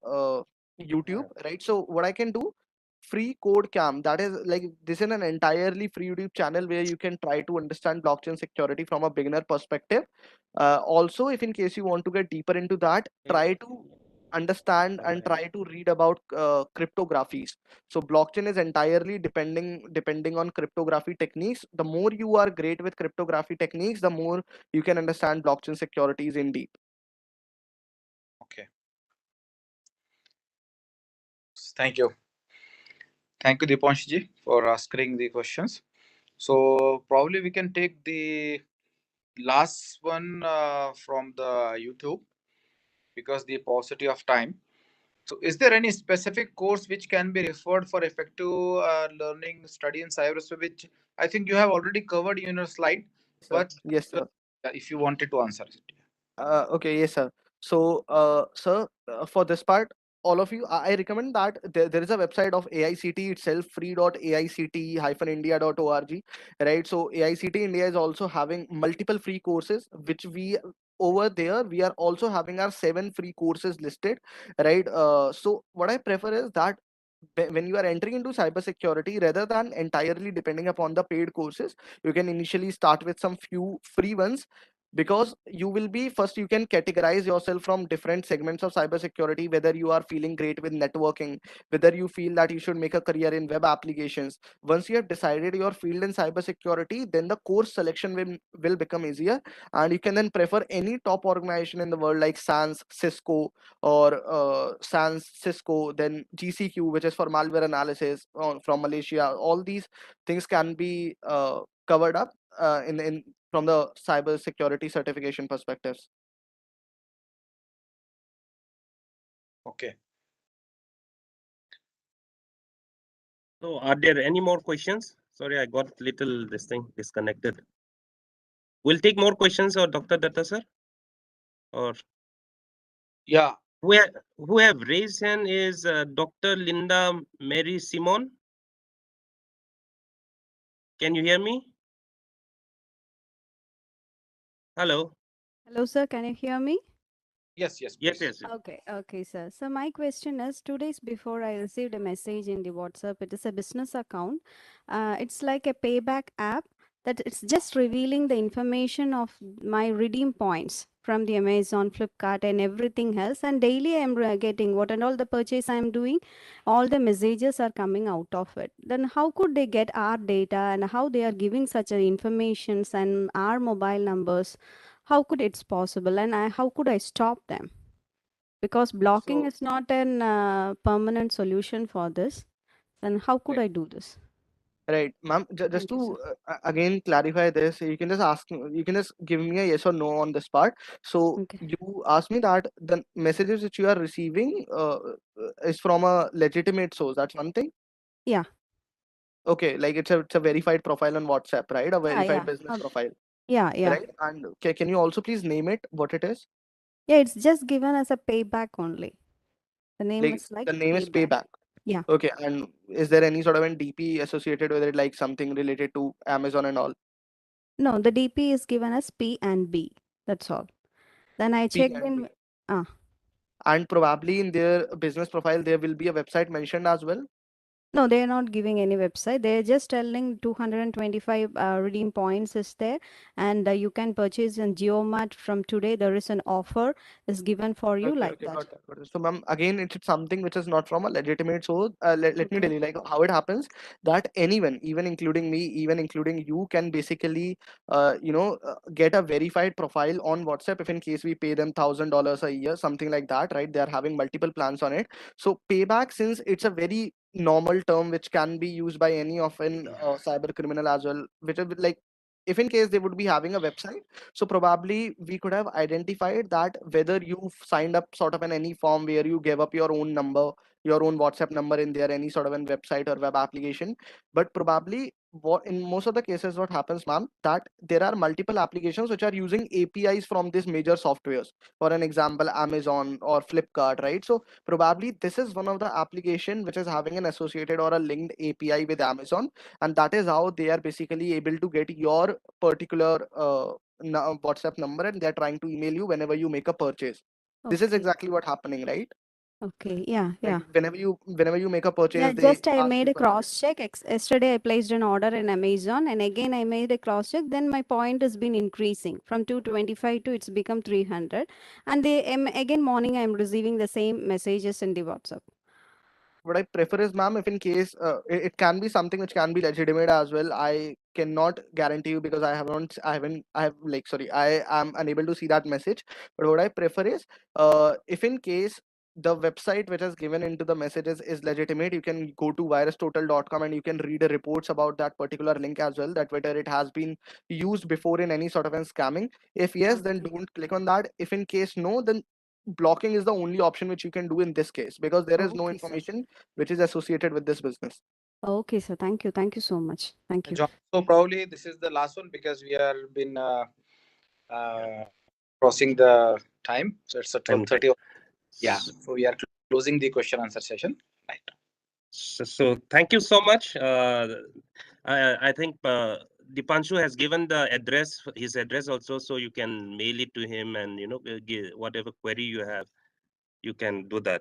YouTube, right? So what I can do, free code camp, that is like, this is an entirely free YouTube channel where you can try to understand blockchain security from a beginner perspective. Also, if in case you want to get deeper into that, try to understand and try to read about cryptographies. So blockchain is entirely depending on cryptography techniques. The more you are great with cryptography techniques, the more you can understand blockchain securities in deep. Okay. Thank you. Thank you, Dipanshji, for asking the questions. So probably we can take the last one from the YouTube because the paucity of time. So is there any specific course which can be referred for effective learning study in cybersecurity, which I think you have already covered in your slide, Sir. but Yes, sir. if you wanted to answer it. Okay, yes, sir. So, sir, for this part, all of you, I recommend that there is a website of AICT itself, free.aict-india.org, right? So, AICT India is also having multiple free courses, which we over there we are also having our 7 free courses listed, right? So, what I prefer is that when you are entering into cybersecurity, rather than entirely depending upon the paid courses, you can initially start with some few free ones, because you will be first, you can categorize yourself from different segments of cybersecurity, whether you are feeling great with networking, whether you feel that you should make a career in web applications. Once you have decided your field in cybersecurity, then the course selection will become easier, and you can then prefer any top organization in the world like SANS, Cisco, or SANS, Cisco, then GCQ, which is for malware analysis from Malaysia. All these things can be covered up in from the cyber security certification perspectives. Okay. So are there any more questions? Sorry, I got little this thing disconnected. We'll take more questions, or Dr. Datta sir, or Yeah. who have raised hand is Dr. Linda Mary Simon. Can you hear me? Hello. Hello, sir. Can you hear me? Yes. Yes. Yes, Please. yes. Okay, sir. So my question is, 2 days before I received a message in the WhatsApp. It is a business account. It's like a payback app that it's just revealing the information of my redeem points from the Amazon, Flipkart, and everything else. And daily I'm getting what and all the purchase I'm doing, all the messages are coming out of it. Then how could they get our data, and how they are giving such a informations and our mobile numbers? How could it's possible, and how could I stop them? Because blocking So, is not an permanent solution for this. Then how could right, I do this? right, ma'am. Just Thank you, sir. to again clarify this, you can just you can just give me a yes or no on this part. So Okay. you asked me that the messages which you are receiving is from a legitimate source. That's one thing. Yeah. Okay, like it's a verified profile on WhatsApp, right? A Yeah, verified yeah. business profile, Yeah. right? And can you also please name it what it is? Yeah, it's just given as a payback only. The name Like is like the name is payback. Payback. Yeah. Okay, and is there any sort of an DP associated with it, like something related to Amazon and all? No, the DP is given as P and B. That's all. Then I P checked and B. in. Ah, And probably in their business profile, there will be a website mentioned as well. No, they are not giving any website. They're just telling 225 redeem points is there, and you can purchase in GeoMart from today. There is an offer is given for you Okay, like okay, that. got that, got it. So, ma'am, again, it's something which is not from a legitimate source. Let me Okay. tell you, like how it happens that anyone, even including me, even including you, can basically, get a verified profile on WhatsApp if in case we pay them $1,000 a year, something like that, right? They are having multiple plans on it. So, payback, since it's a very normal term which can be used by any of an cyber criminal as well, which is like if in case they would be having a website, so probably we could have identified that whether you've signed up sort of in any form where you gave up your own number, your own WhatsApp number in there, any sort of a website or web application. But probably what in most of the cases what happens, ma'am, that there are multiple applications which are using APIs from these major softwares. For an example, Amazon or Flipkart, right? So probably this is one of the application which is having an associated or a linked API with Amazon, and that is how they are basically able to get your particular WhatsApp number, and they're trying to email you whenever you make a purchase. This is Okay. exactly what happening, right? Okay. Yeah. Like Yeah. whenever you make a Yeah, purchase, they just I ask made you a for cross check. Yesterday I placed an order in Amazon, and again I made a cross check. Then my point has been increasing from 225 to it's become 300. And again morning I'm receiving the same messages in the WhatsApp. what I prefer is, ma'am, if in case it can be something which can be legitimate as well. I cannot guarantee you because I have like sorry, I am unable to see that message. But what I prefer is, if in case the website which is given into the messages is legitimate, you can go to virustotal.com and you can read the reports about that particular link as well, that whether it has been used before in any sort of a scamming. If yes, then Okay. don't click on that. If in case no, then blocking is the only option which you can do in this case, because there is no Okay, sir. information which is associated with this business. Okay, sir. Thank you. Thank you so much. Thank you. John, so probably this is the last one because we are been uh, crossing the time. So it's a And 12:30. Yeah. So we are closing the question answer session. Right. so thank you so much. I think Dipanshu has given the address, his address also, so you can mail it to him, and give whatever query you have, you can do that.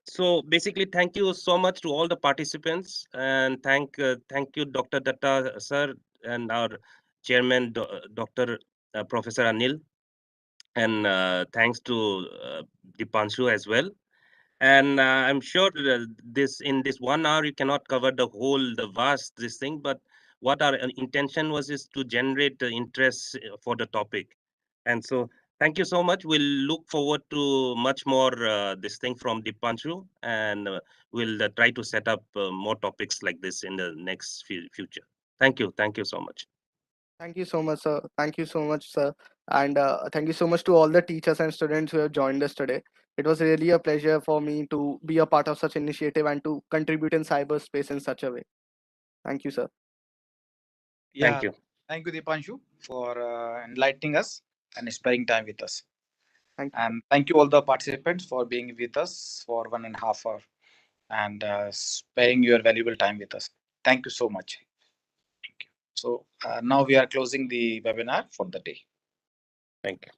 So basically, thank you so much to all the participants, and thank you, Dr. Datta sir, and our chairman, Dr. Professor Anil, and thanks to Dipanshu as well. And I'm sure this in this 1 hour you cannot cover the vast this thing, but what our intention was is to generate the interest for the topic. And so thank you so much. We'll look forward to much more this thing from Dipanshu, and we'll try to set up more topics like this in the next future. Thank you so much. Thank you so much, sir. Thank you so much, sir. And thank you so much to all the teachers and students who have joined us today. It was really a pleasure for me to be a part of such initiative and to contribute in cyberspace in such a way. Thank you, sir. Yeah. Thank you. Thank you, Dipanshu, for enlightening us and sparing time with us. Thank you. And thank you all the participants for being with us for 1.5 hours and sparing your valuable time with us. Thank you so much. Thank you. So now we are closing the webinar for the day. Thank you.